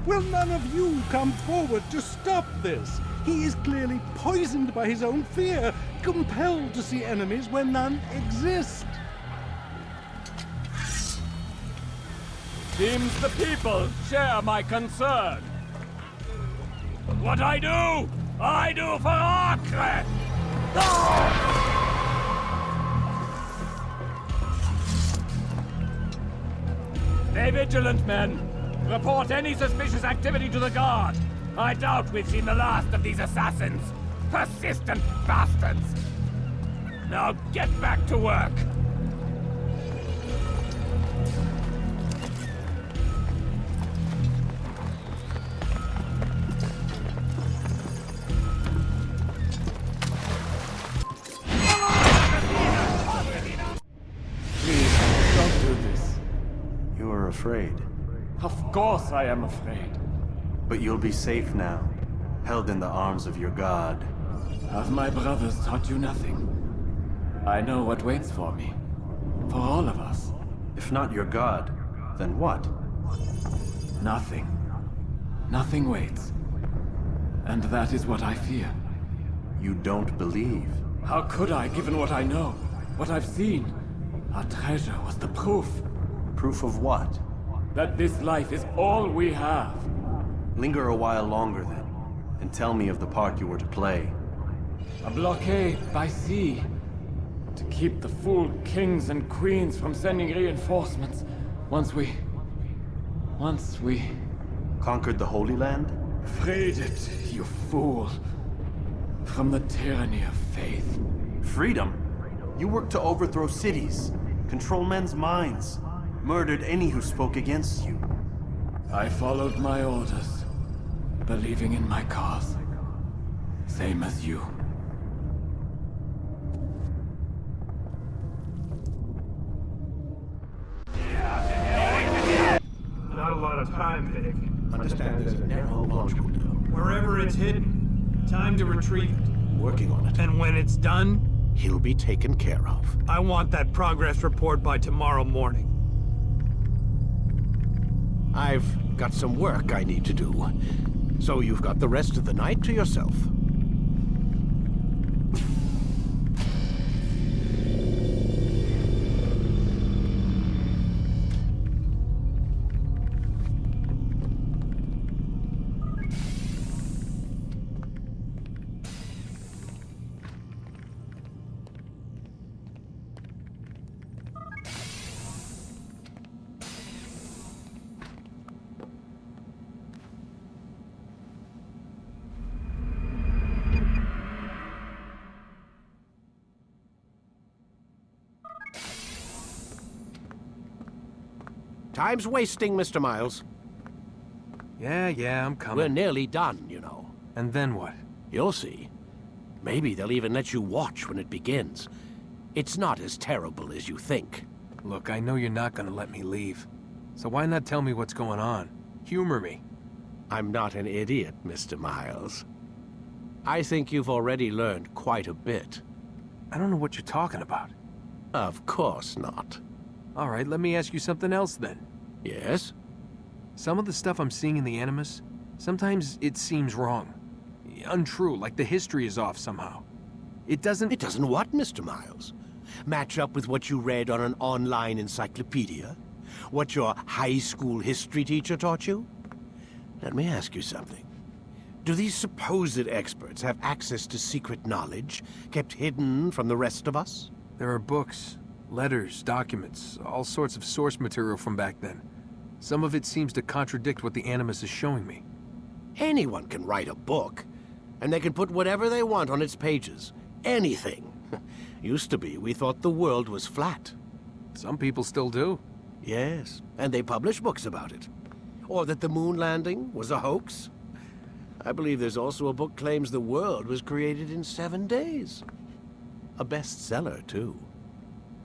Will none of you come forward to stop this? He is clearly poisoned by his own fear, compelled to see enemies where none exist. Seems the people share my concern. What I do for Acre! Stay vigilant, men. Report any suspicious activity to the guard. I doubt we've seen the last of these assassins. Persistent bastards! Now get back to work! Please, don't do this. You are afraid. Of course I am afraid. But you'll be safe now, held in the arms of your god. Have my brothers taught you nothing? I know what waits for me. For all of us. If not your god, then what? Nothing. Nothing waits. And that is what I fear. You don't believe? How could I, given what I know? What I've seen? Our treasure was the proof. Proof of what? That this life is all we have. Linger a while longer then, and tell me of the part you were to play. A blockade by sea. To keep the fool kings and queens from sending reinforcements. Once we... Conquered the Holy Land? Freed it, you fool. From the tyranny of faith. Freedom? You worked to overthrow cities, control men's minds, murdered any who spoke against you. I followed my orders, believing in my cause. Same as you. Not a lot of time, Vic. Understand there's a narrow launch window. Wherever it's hidden, time to retrieve it. Working on it. And when it's done, he'll be taken care of. I want that progress report by tomorrow morning. I've got some work I need to do. So you've got the rest of the night to yourself. Time's wasting, Mr. Miles. Yeah, I'm coming. We're nearly done, you know. And then what? You'll see. Maybe they'll even let you watch when it begins. It's not as terrible as you think. Look, I know you're not gonna let me leave. So why not tell me what's going on? Humor me. I'm not an idiot, Mr. Miles. I think you've already learned quite a bit. I don't know what you're talking about. Of course not. All right, let me ask you something else then. Yes? Some of the stuff I'm seeing in the Animus, sometimes it seems wrong. Untrue, like the history is off somehow. It doesn't... It doesn't what, Mr. Miles? Match up with what you read on an online encyclopedia? What your high school history teacher taught you? Let me ask you something. Do these supposed experts have access to secret knowledge kept hidden from the rest of us? There are books, letters, documents, all sorts of source material from back then. Some of it seems to contradict what the Animus is showing me. Anyone can write a book, and they can put whatever they want on its pages. Anything. Used to be, we thought the world was flat. Some people still do. Yes, and they publish books about it. Or that the moon landing was a hoax. I believe there's also a book claims the world was created in 7 days. A bestseller, too.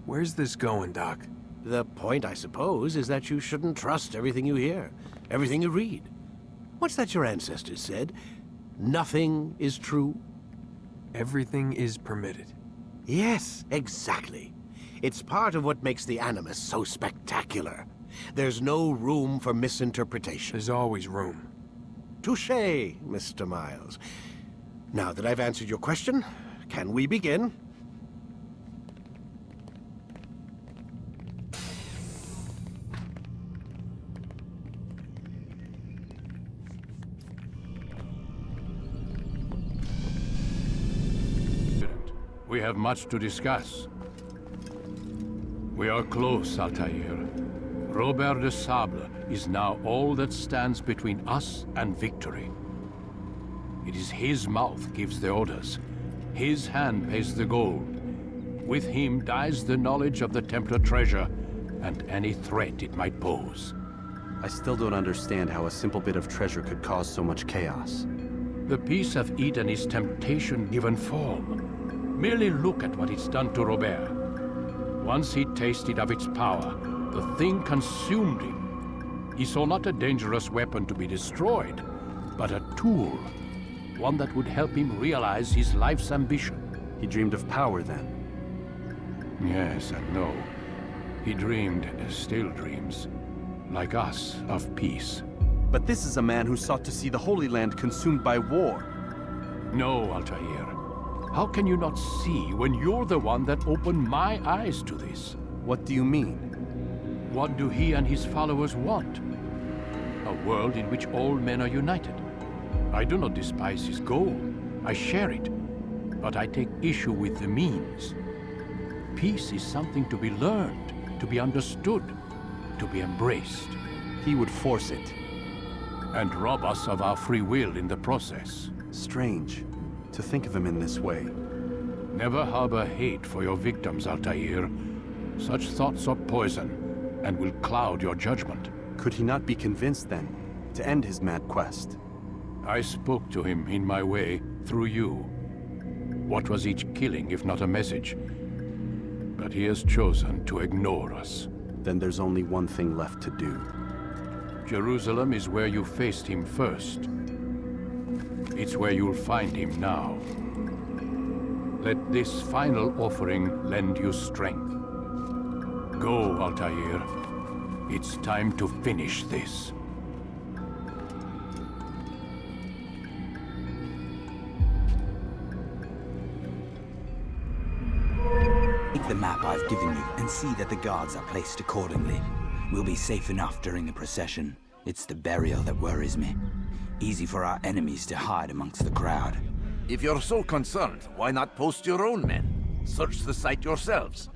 Where's this going, Doc? The point, I suppose, is that you shouldn't trust everything you hear, everything you read. What's that your ancestors said? Nothing is true? Everything is permitted. Yes, exactly. It's part of what makes the Animus so spectacular. There's no room for misinterpretation. There's always room. Touché, Mr. Miles. Now that I've answered your question, can we begin? We have much to discuss. We are close, Altair. Robert de Sable is now all that stands between us and victory. It is his mouth gives the orders. His hand pays the gold. With him dies the knowledge of the Templar treasure and any threat it might pose. I still don't understand how a simple bit of treasure could cause so much chaos. The Peace of Eden is temptation given form. Merely look at what it's done to Robert. Once he tasted of its power, the thing consumed him. He saw not a dangerous weapon to be destroyed, but a tool. One that would help him realize his life's ambition. He dreamed of power then? Yes and no. He dreamed, still dreams, like us, of peace. But this is a man who sought to see the Holy Land consumed by war. No, Altair. How can you not see when you're the one that opened my eyes to this? What do you mean? What do he and his followers want? A world in which all men are united. I do not despise his goal. I share it. But I take issue with the means. Peace is something to be learned, to be understood, to be embraced. He would force it. And rob us of our free will in the process. Strange to think of him in this way. Never harbor hate for your victims, Altair. Such thoughts are poison, and will cloud your judgment. Could he not be convinced, then, to end his mad quest? I spoke to him in my way, through you. What was each killing, if not a message? But he has chosen to ignore us. Then there's only one thing left to do. Jerusalem is where you faced him first. It's where you'll find him now. Let this final offering lend you strength. Go, Altair. It's time to finish this. Take the map I've given you and see that the guards are placed accordingly. We'll be safe enough during the procession. It's the burial that worries me. Easy for our enemies to hide amongst the crowd. If you're so concerned, why not post your own men? Search the site yourselves.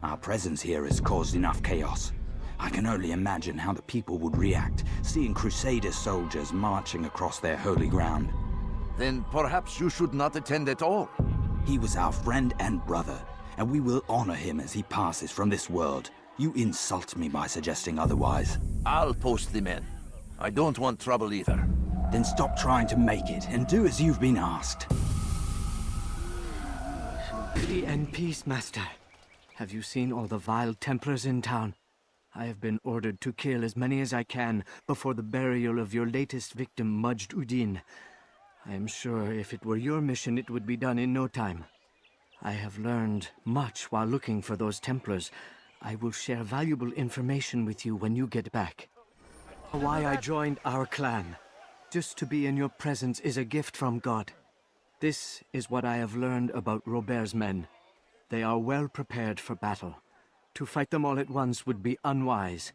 Our presence here has caused enough chaos. I can only imagine how the people would react, seeing Crusader soldiers marching across their holy ground. Then perhaps you should not attend at all. He was our friend and brother, and we will honor him as he passes from this world. You insult me by suggesting otherwise. I'll post the men. I don't want trouble either. Then stop trying to make it, and do as you've been asked. Pity and peace, Master. Have you seen all the vile Templars in town? I have been ordered to kill as many as I can before the burial of your latest victim, Majd Udin. I am sure if it were your mission, it would be done in no time. I have learned much while looking for those Templars. I will share valuable information with you when you get back. Why I joined our clan. Just to be in your presence is a gift from God. This is what I have learned about Robert's men. They are well prepared for battle. To fight them all at once would be unwise.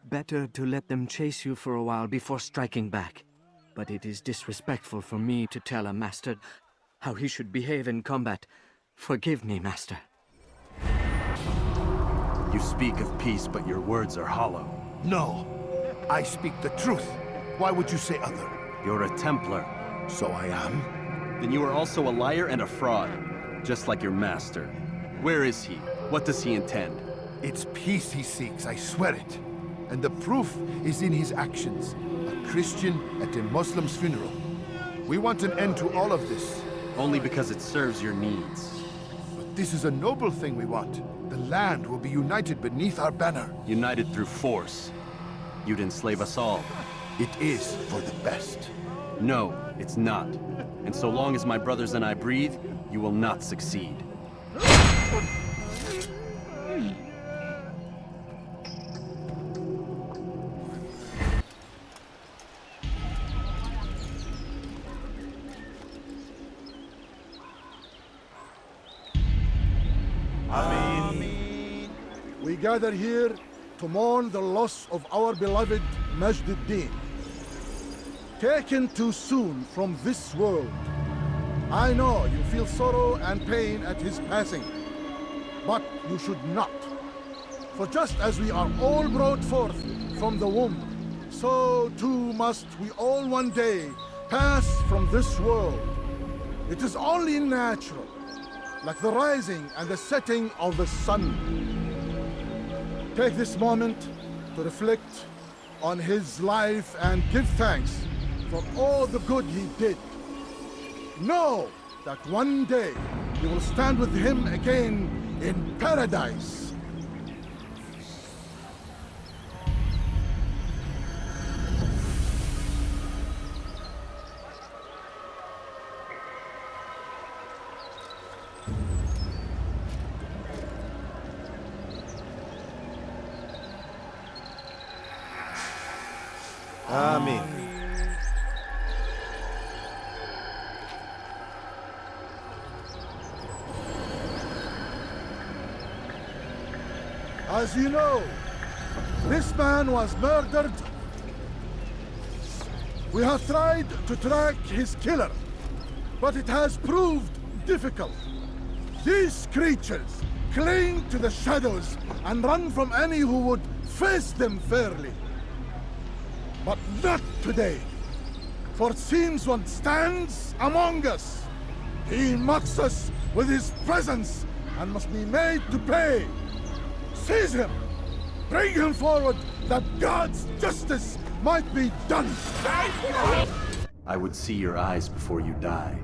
Better to let them chase you for a while before striking back. But it is disrespectful for me to tell a master how he should behave in combat. Forgive me, Master. You speak of peace, but your words are hollow. No, I speak the truth. Why would you say other? You're a Templar. So I am? Then you are also a liar and a fraud, just like your master. Where is he? What does he intend? It's peace he seeks, I swear it. And the proof is in his actions. A Christian at a Muslim's funeral. We want an end to all of this. Only because it serves your needs. But this is a noble thing we want. The land will be united beneath our banner. United through force. You'd enslave us all. It is for the best. No, it's not. And so long as my brothers and I breathe, you will not succeed. we gather here to mourn the loss of our beloved Majd-ud-Din. Taken too soon from this world. I know you feel sorrow and pain at his passing, but you should not. For just as we are all brought forth from the womb, so too must we all one day pass from this world. It is only natural, like the rising and the setting of the sun. Take this moment to reflect on his life and give thanks for all the good he did. Know that one day you will stand with him again in paradise. Amen. As you know, this man was murdered. We have tried to track his killer, but it has proved difficult. These creatures cling to the shadows and run from any who would face them fairly. But not today, for it seems one stands among us. He mocks us with his presence and must be made to pay. Seize him! Bring him forward, that God's justice might be done! I would see your eyes before you die.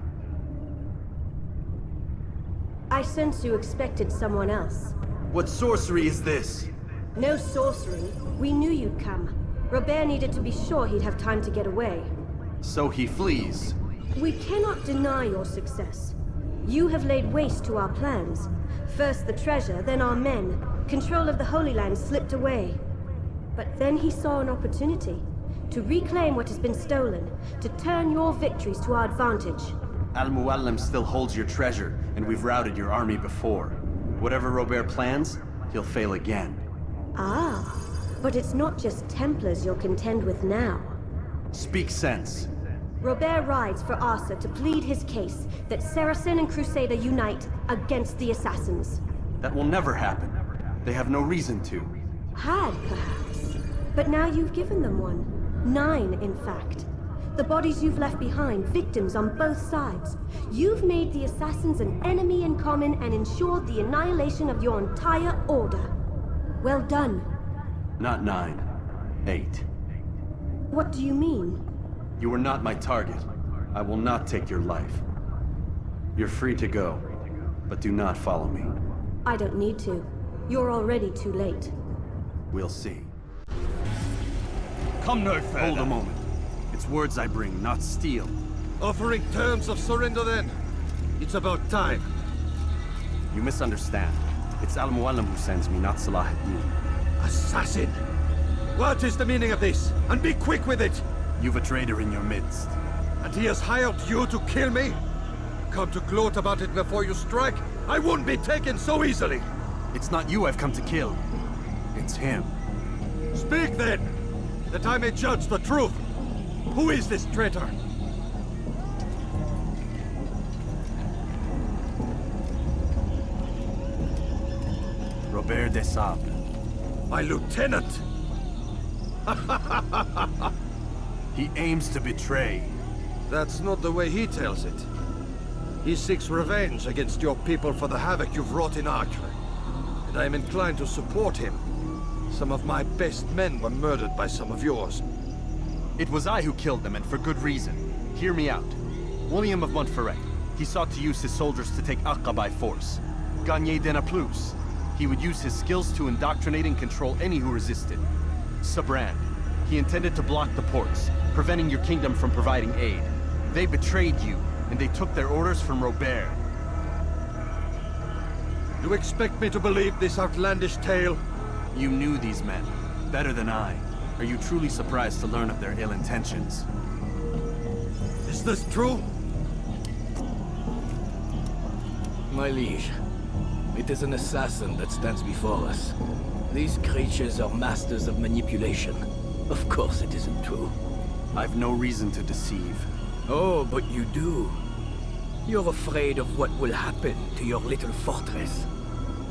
I sense you expected someone else. What sorcery is this? No sorcery. We knew you'd come. Robert needed to be sure he'd have time to get away. So he flees. We cannot deny your success. You have laid waste to our plans. First the treasure, then our men. Control of the Holy Land slipped away. But then he saw an opportunity to reclaim what has been stolen, to turn your victories to our advantage. Al-Mualim still holds your treasure, and we've routed your army before. Whatever Robert plans, he'll fail again. Ah, but it's not just Templars you'll contend with now. Speak sense. Robert rides for Arsa to plead his case that Saracen and Crusader unite against the Assassins. That will never happen. They have no reason to. Had, perhaps. But now you've given them one. 9, in fact. The bodies you've left behind, victims on both sides. You've made the Assassins an enemy in common and ensured the annihilation of your entire order. Well done. Not 9. 8. What do you mean? You are not my target. I will not take your life. You're free to go, but do not follow me. I don't need to. You're already too late. We'll see. Come no further. Hold a moment. It's words I bring, not steel. Offering terms of surrender then? It's about time. You misunderstand. It's Al-Mualim who sends me, not Salah ad-Din. Assassin! What is the meaning of this? And be quick with it! You've a traitor in your midst. And he has hired you to kill me? Come to gloat about it before you strike? I won't be taken so easily! It's not you I've come to kill. It's him. Speak then, that I may judge the truth. Who is this traitor? Robert de Sable. My lieutenant! He aims to betray. That's not the way he tells it. He seeks revenge against your people for the havoc you've wrought in Acre. And I am inclined to support him. Some of my best men were murdered by some of yours. It was I who killed them, and for good reason. Hear me out. William of Montferrat. He sought to use his soldiers to take Acre by force. Gagné de Naplouse. He would use his skills to indoctrinate and control any who resisted. Sabran. He intended to block the ports, preventing your kingdom from providing aid. They betrayed you, and they took their orders from Robert. You expect me to believe this outlandish tale? You knew these men, better than I. Are you truly surprised to learn of their ill intentions? Is this true? My liege, It is an assassin that stands before us. These creatures are masters of manipulation. Of course it isn't true. I've no reason to deceive. Oh, but you do. You're afraid of what will happen to your little fortress.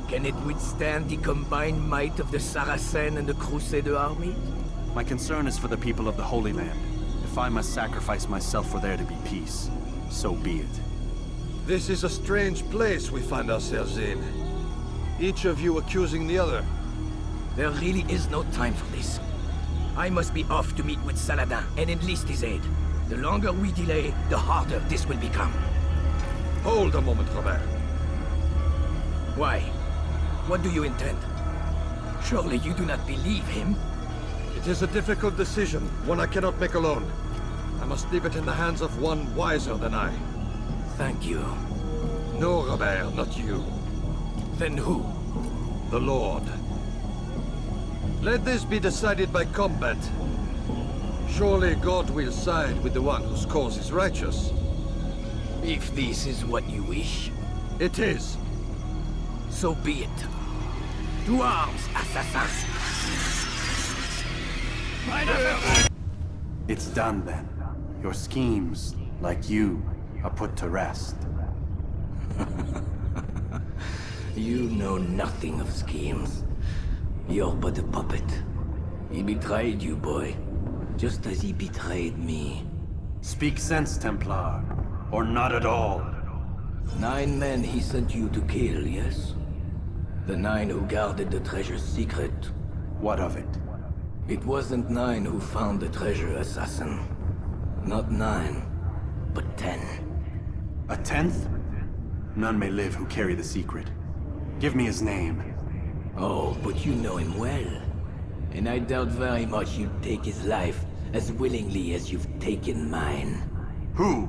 Can it withstand the combined might of the Saracen and the Crusader army? My concern is for the people of the Holy Land. If I must sacrifice myself for there to be peace, so be it. This is a strange place we find ourselves in. Each of you accusing the other. There really is no time for this. I must be off to meet with Saladin and enlist his aid. The longer we delay, the harder this will become. Hold a moment, Robert. Why? What do you intend? Surely you do not believe him? It is a difficult decision, one I cannot make alone. I must leave it in the hands of one wiser than I. Thank you. No, Robert, not you. Then who? The Lord. Let this be decided by combat. Surely God will side with the one whose cause is righteous. If this is what you wish. It is. So be it. To arms, assassins! It's done then. Your schemes, like you, are put to rest. You know nothing of schemes. You're but a puppet. He betrayed you, boy. Just as he betrayed me. Speak sense, Templar. Or not at all. 9 men he sent you to kill, yes? The 9 who guarded the treasure's secret. What of it? It wasn't 9 who found the treasure, assassin. Not 9, but 10. A 10th? None may live who carry the secret. Give me his name. Oh, but you know him well. And I doubt very much you'd take his life as willingly as you've taken mine. Who?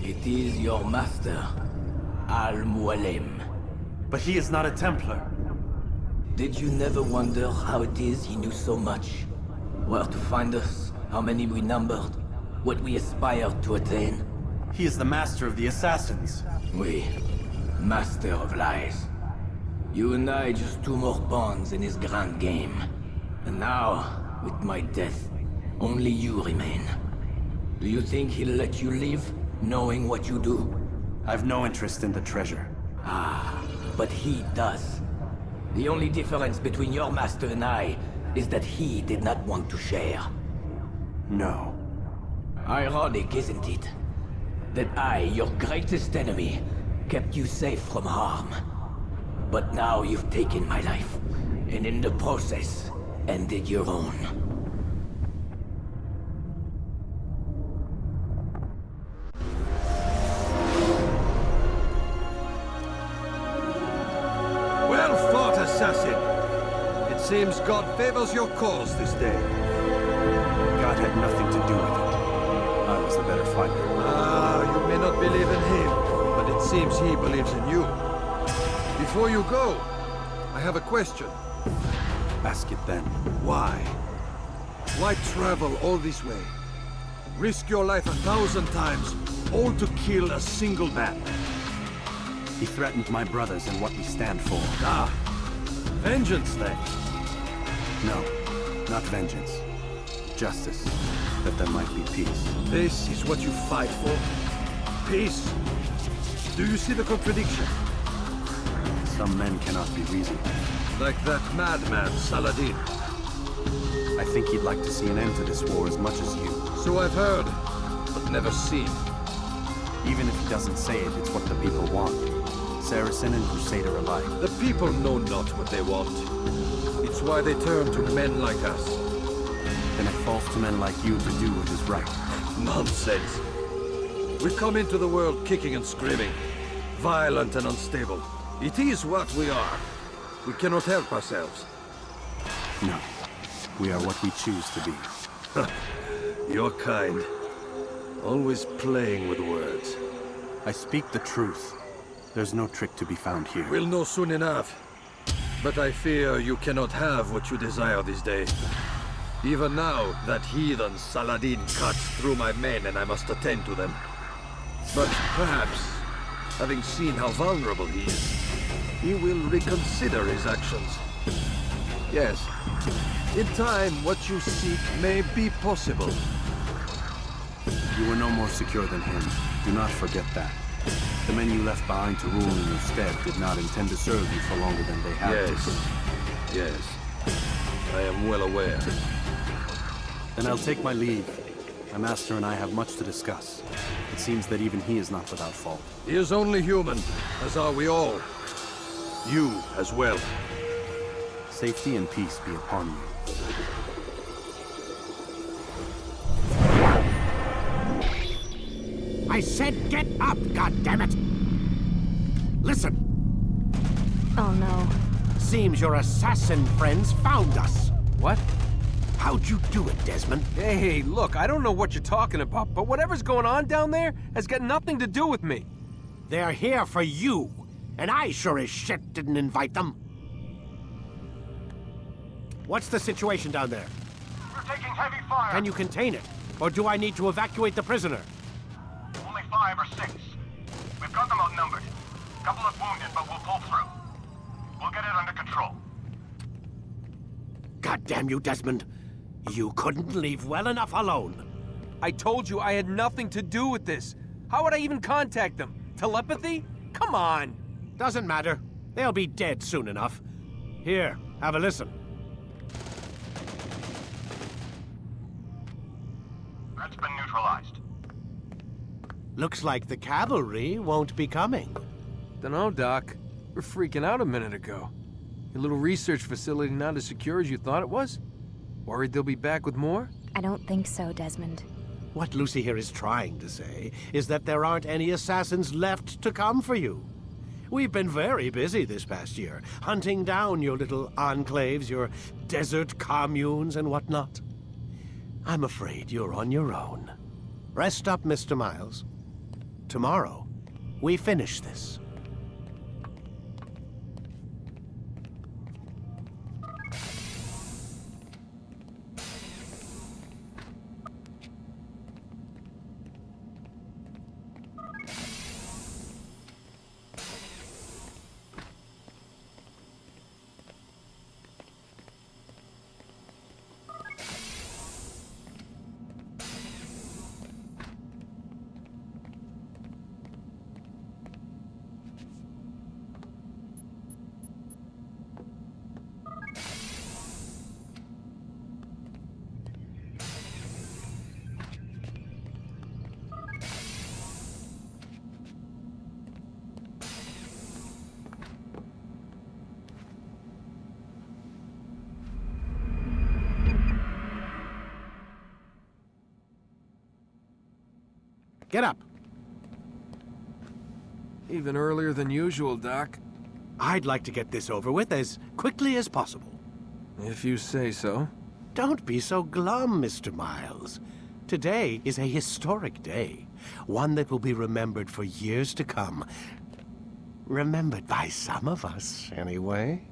It is your master, Al-Mualim. But he is not a Templar. Did you never wonder how it is he knew so much? Where to find us, how many we numbered, what we aspired to attain? He is the master of the assassins. Oui, master of lies. You and I just 2 more pawns in his grand game. And now, with my death, only you remain. Do you think he'll let you live, knowing what you do? I've no interest in the treasure. Ah, but he does. The only difference between your master and I is that he did not want to share. No. Ironic, isn't it? That I, your greatest enemy, kept you safe from harm. But now you've taken my life, and in the process, ended your own. Well fought, assassin! It seems God favors your cause this day. God had nothing to do with it. I was the better fighter. Ah, you may not believe in him, but it seems he believes in you. Before you go, I have a question. Ask it then. Why? Why travel all this way? Risk your life 1,000 times, all to kill a single man. He threatened my brothers and what we stand for. Ah, vengeance then? No, not vengeance. Justice, that there might be peace. This is what you fight for? Peace? Do you see the contradiction? Some men cannot be reasoned. Like that madman, Saladin. I think he'd like to see an end to this war as much as you. So I've heard, but never seen. Even if he doesn't say it, it's what the people want. Saracen and Crusader alike. The people know not what they want. It's why they turn to men like us. Then it falls to men like you to do what is right. Nonsense. We come into the world kicking and screaming, violent and unstable. It is what we are. We cannot help ourselves. No. We are what we choose to be. Your kind. Always playing with words. I speak the truth. There's no trick to be found here. We'll know soon enough. But I fear you cannot have what you desire this day. Even now, that heathen Saladin cuts through my men and I must attend to them. But perhaps, having seen how vulnerable he is, he will reconsider his actions. Yes, in time, what you seek may be possible. You are no more secure than him. Do not forget that. The men you left behind to rule in your stead did not intend to serve you for longer than they have to. Yes. I am well aware. Then I'll take my leave. My master and I have much to discuss. It seems that even he is not without fault. He is only human, as are we all. You as well. Safety and peace be upon you. I said get up, goddammit! Listen! Oh no. Seems your assassin friends found us. What? How'd you do it, Desmond? Hey, look, I don't know what you're talking about, but whatever's going on down there has got nothing to do with me. They're here for you, and I sure as shit didn't invite them. What's the situation down there? We're taking heavy fire. Can you contain it? Or do I need to evacuate the prisoner? Only 5 or 6. We've got them outnumbered. Couple of wounded, but we'll pull through. We'll get it under control. God damn you, Desmond. You couldn't leave well enough alone. I told you I had nothing to do with this. How would I even contact them? Telepathy? Come on. Doesn't matter. They'll be dead soon enough. Here, have a listen. That's been neutralized. Looks like the cavalry won't be coming. Dunno, Doc. We're freaking out a minute ago. Your little research facility not as secure as you thought it was? Worried they'll be back with more? I don't think so, Desmond. What Lucy here is trying to say is that there aren't any assassins left to come for you. We've been very busy this past year, hunting down your little enclaves, your desert communes and whatnot. I'm afraid you're on your own. Rest up, Mr. Miles. Tomorrow, we finish this. Get up. Even earlier than usual, Doc. I'd like to get this over with as quickly as possible. If you say so. Don't be so glum, Mr. Miles. Today is a historic day. One that will be remembered for years to come. Remembered by some of us, anyway.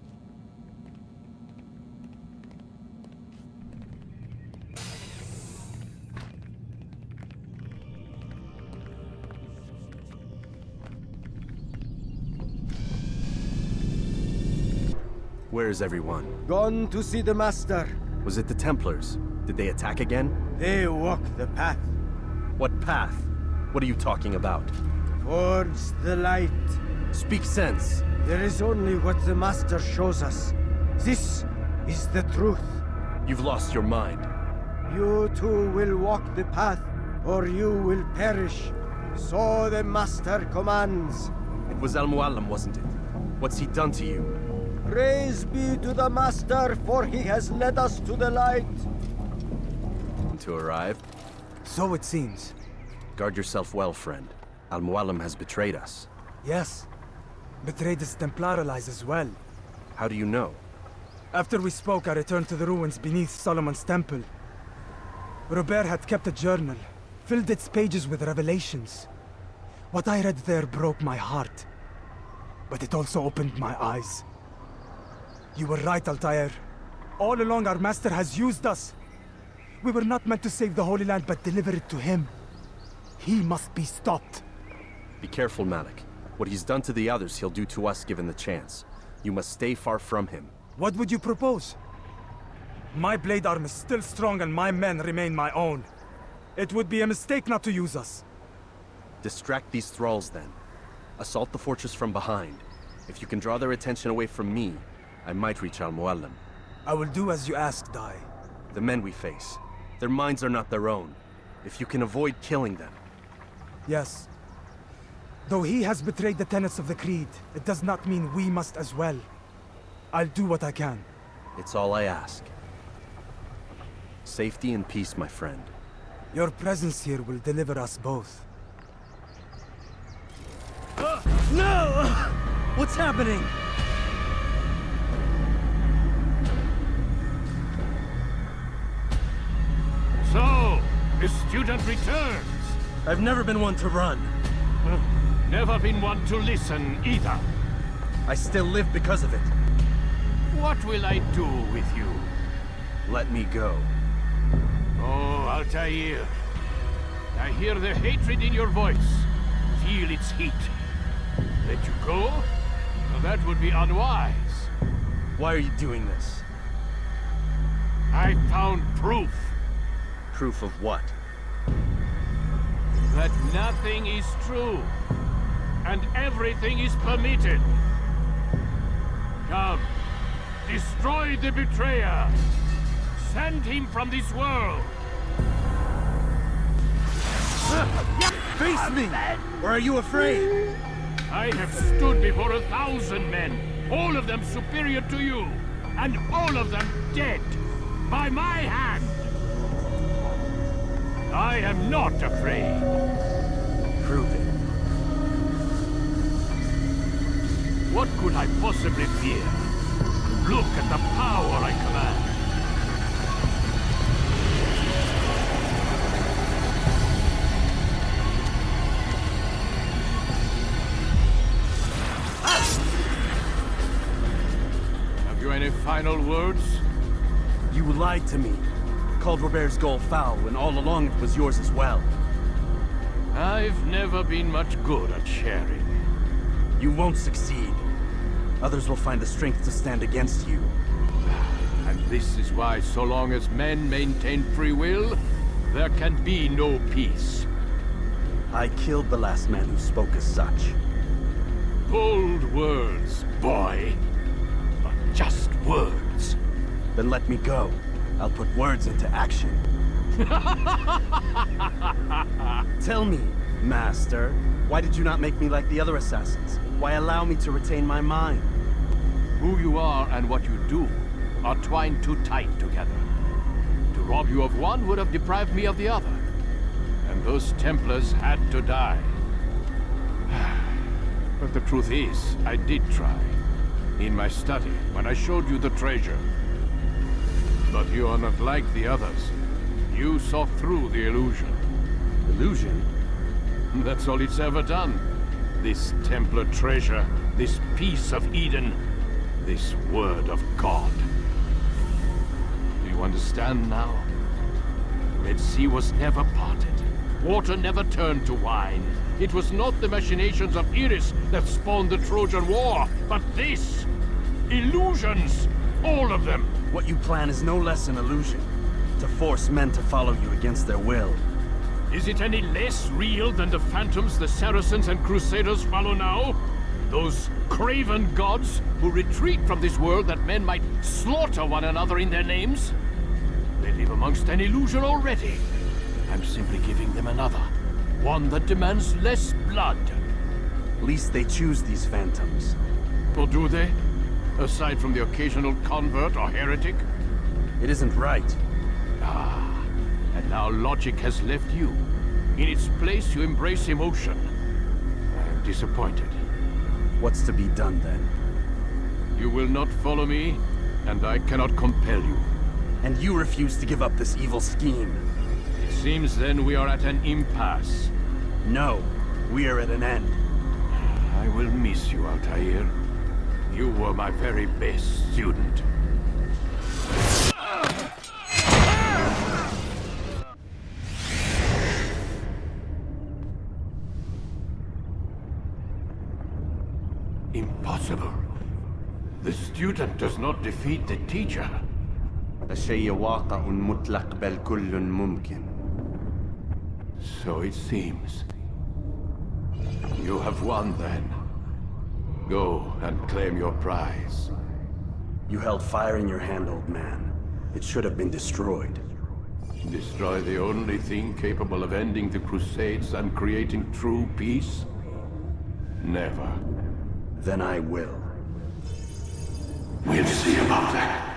Where is everyone? Gone to see the Master. Was it the Templars? Did they attack again? They walk the path. What path? What are you talking about? Towards the light. Speak sense. There is only what the Master shows us. This is the truth. You've lost your mind. You too will walk the path, or you will perish. So the Master commands. It was Al-Mualim, wasn't it? What's he done to you? Praise be to the Master, for he has led us to the light. To arrive? So it seems. Guard yourself well, friend. Al-Mualim has betrayed us. Yes. Betrayed his Templar allies as well. How do you know? After we spoke, I returned to the ruins beneath Solomon's temple. Robert had kept a journal, filled its pages with revelations. What I read there broke my heart. But it also opened my eyes. You were right, Altair. All along, our master has used us. We were not meant to save the Holy Land, but deliver it to him. He must be stopped. Be careful, Malik. What he's done to the others, he'll do to us given the chance. You must stay far from him. What would you propose? My blade arm is still strong and my men remain my own. It would be a mistake not to use us. Distract these thralls then. Assault the fortress from behind. If you can draw their attention away from me, I might reach Al-Mualim. I will do as you ask, Dai. The men we face, their minds are not their own. If you can avoid killing them. Yes. Though he has betrayed the tenets of the Creed, it does not mean we must as well. I'll do what I can. It's all I ask. Safety and peace, my friend. Your presence here will deliver us both. No! What's happening? So, the student returns. I've never been one to run. Never been one to listen either. I still live because of it. What will I do with you? Let me go. Oh, Altair. I hear the hatred in your voice. Feel its heat. Let you go? Well, that would be unwise. Why are you doing this? I found proof. Proof of what? That nothing is true. And everything is permitted. Come. Destroy the betrayer. Send him from this world. Face me! Or are you afraid? I have stood before 1,000 men, all of them superior to you, and all of them dead, by my hand. I am not afraid. Prove it. What could I possibly fear? Look at the power I command. Have you any final words? You lied to me. Called Robert's goal foul when all along it was yours as well. I've never been much good at sharing. You won't succeed. Others will find the strength to stand against you. And this is why, so long as men maintain free will, there can be no peace. I killed the last man who spoke as such. Bold words, boy. But just words. Then let me go. I'll put words into action. Tell me, Master, why did you not make me like the other assassins? Why allow me to retain my mind? Who you are and what you do are twined too tight together. To rob you of one would have deprived me of the other. And those Templars had to die. But the truth is, I did try. In my study, when I showed you the treasure. But you are not like the others. You saw through the illusion. Illusion? That's all it's ever done. This Templar treasure, this piece of Eden, this word of God. Do you understand now? Red Sea was never parted. Water never turned to wine. It was not the machinations of Iris that spawned the Trojan War, but this! Illusions! All of them! What you plan is no less an illusion. To force men to follow you against their will. Is it any less real than the phantoms the Saracens and Crusaders follow now? Those craven gods who retreat from this world that men might slaughter one another in their names? They live amongst an illusion already. I'm simply giving them another. One that demands less blood. At least they choose these phantoms. Or do they? Aside from the occasional convert or heretic? It isn't right. Ah, and now logic has left you. In its place, you embrace emotion. I am disappointed. What's to be done, then? You will not follow me, and I cannot compel you. And you refuse to give up this evil scheme. It seems then we are at an impasse. No, we are at an end. I will miss you, Altair. You were my very best student. student does not defeat the teacher. الشيء واقع مطلق بل كل ممكن. So it seems. You have won then. Go and claim your prize. You held fire in your hand, old man. It should have been destroyed. Destroy the only thing capable of ending the Crusades and creating true peace? Never. Then I will. We'll see about that.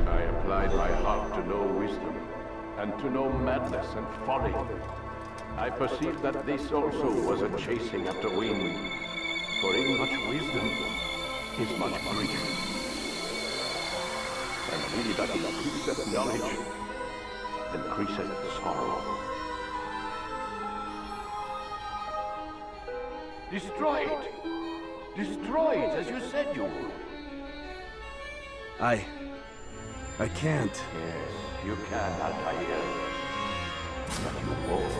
I applied my heart to know wisdom, and to know madness and folly. I perceived that this also was a chasing after wind, for in much wisdom is much grief. And he that increaseth knowledge increaseth sorrow. Destroy it! Destroy it as you said you would. I can't. Yes, you can, Altair. But you won't.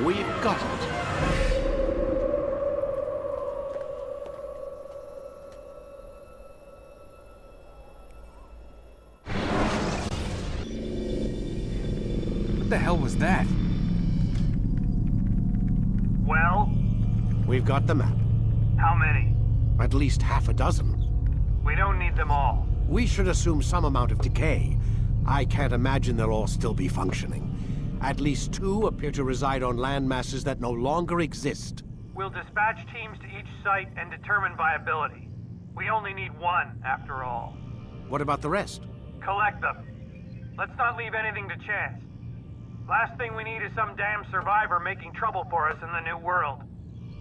We've got it. What the hell was that? Well? We've got the map. How many? At least half a dozen. We don't need them all. We should assume some amount of decay. I can't imagine they'll all still be functioning. At least 2 appear to reside on land masses that no longer exist. We'll dispatch teams to each site and determine viability. We only need 1, after all. What about the rest? Collect them. Let's not leave anything to chance. Last thing we need is some damn survivor making trouble for us in the new world.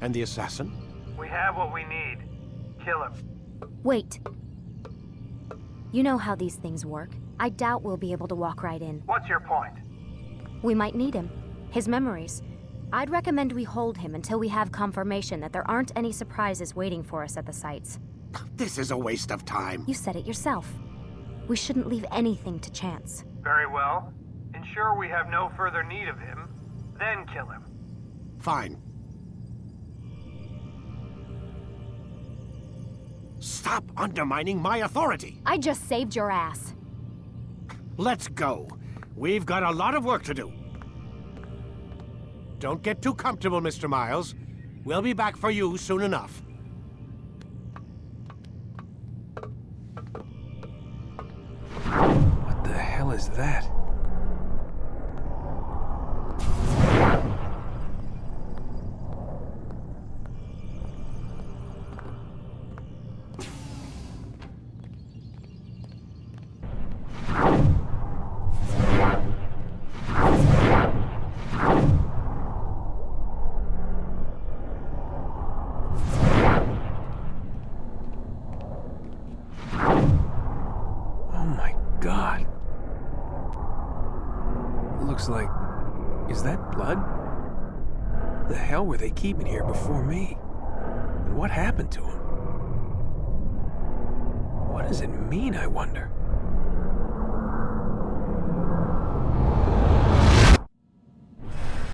And the assassin? We have what we need. Kill him. Wait. You know how these things work. I doubt we'll be able to walk right in. What's your point? We might need him. His memories. I'd recommend we hold him until we have confirmation that there aren't any surprises waiting for us at the sites. This is a waste of time. You said it yourself. We shouldn't leave anything to chance. Very well. Ensure we have no further need of him, then kill him. Fine. Stop undermining my authority! I just saved your ass. Let's go. We've got a lot of work to do. Don't get too comfortable, Mr. Miles. We'll be back for you soon enough. What the hell is that? Like, is that blood? The hell were they keeping here before me? And what happened to him? What does it mean, I wonder?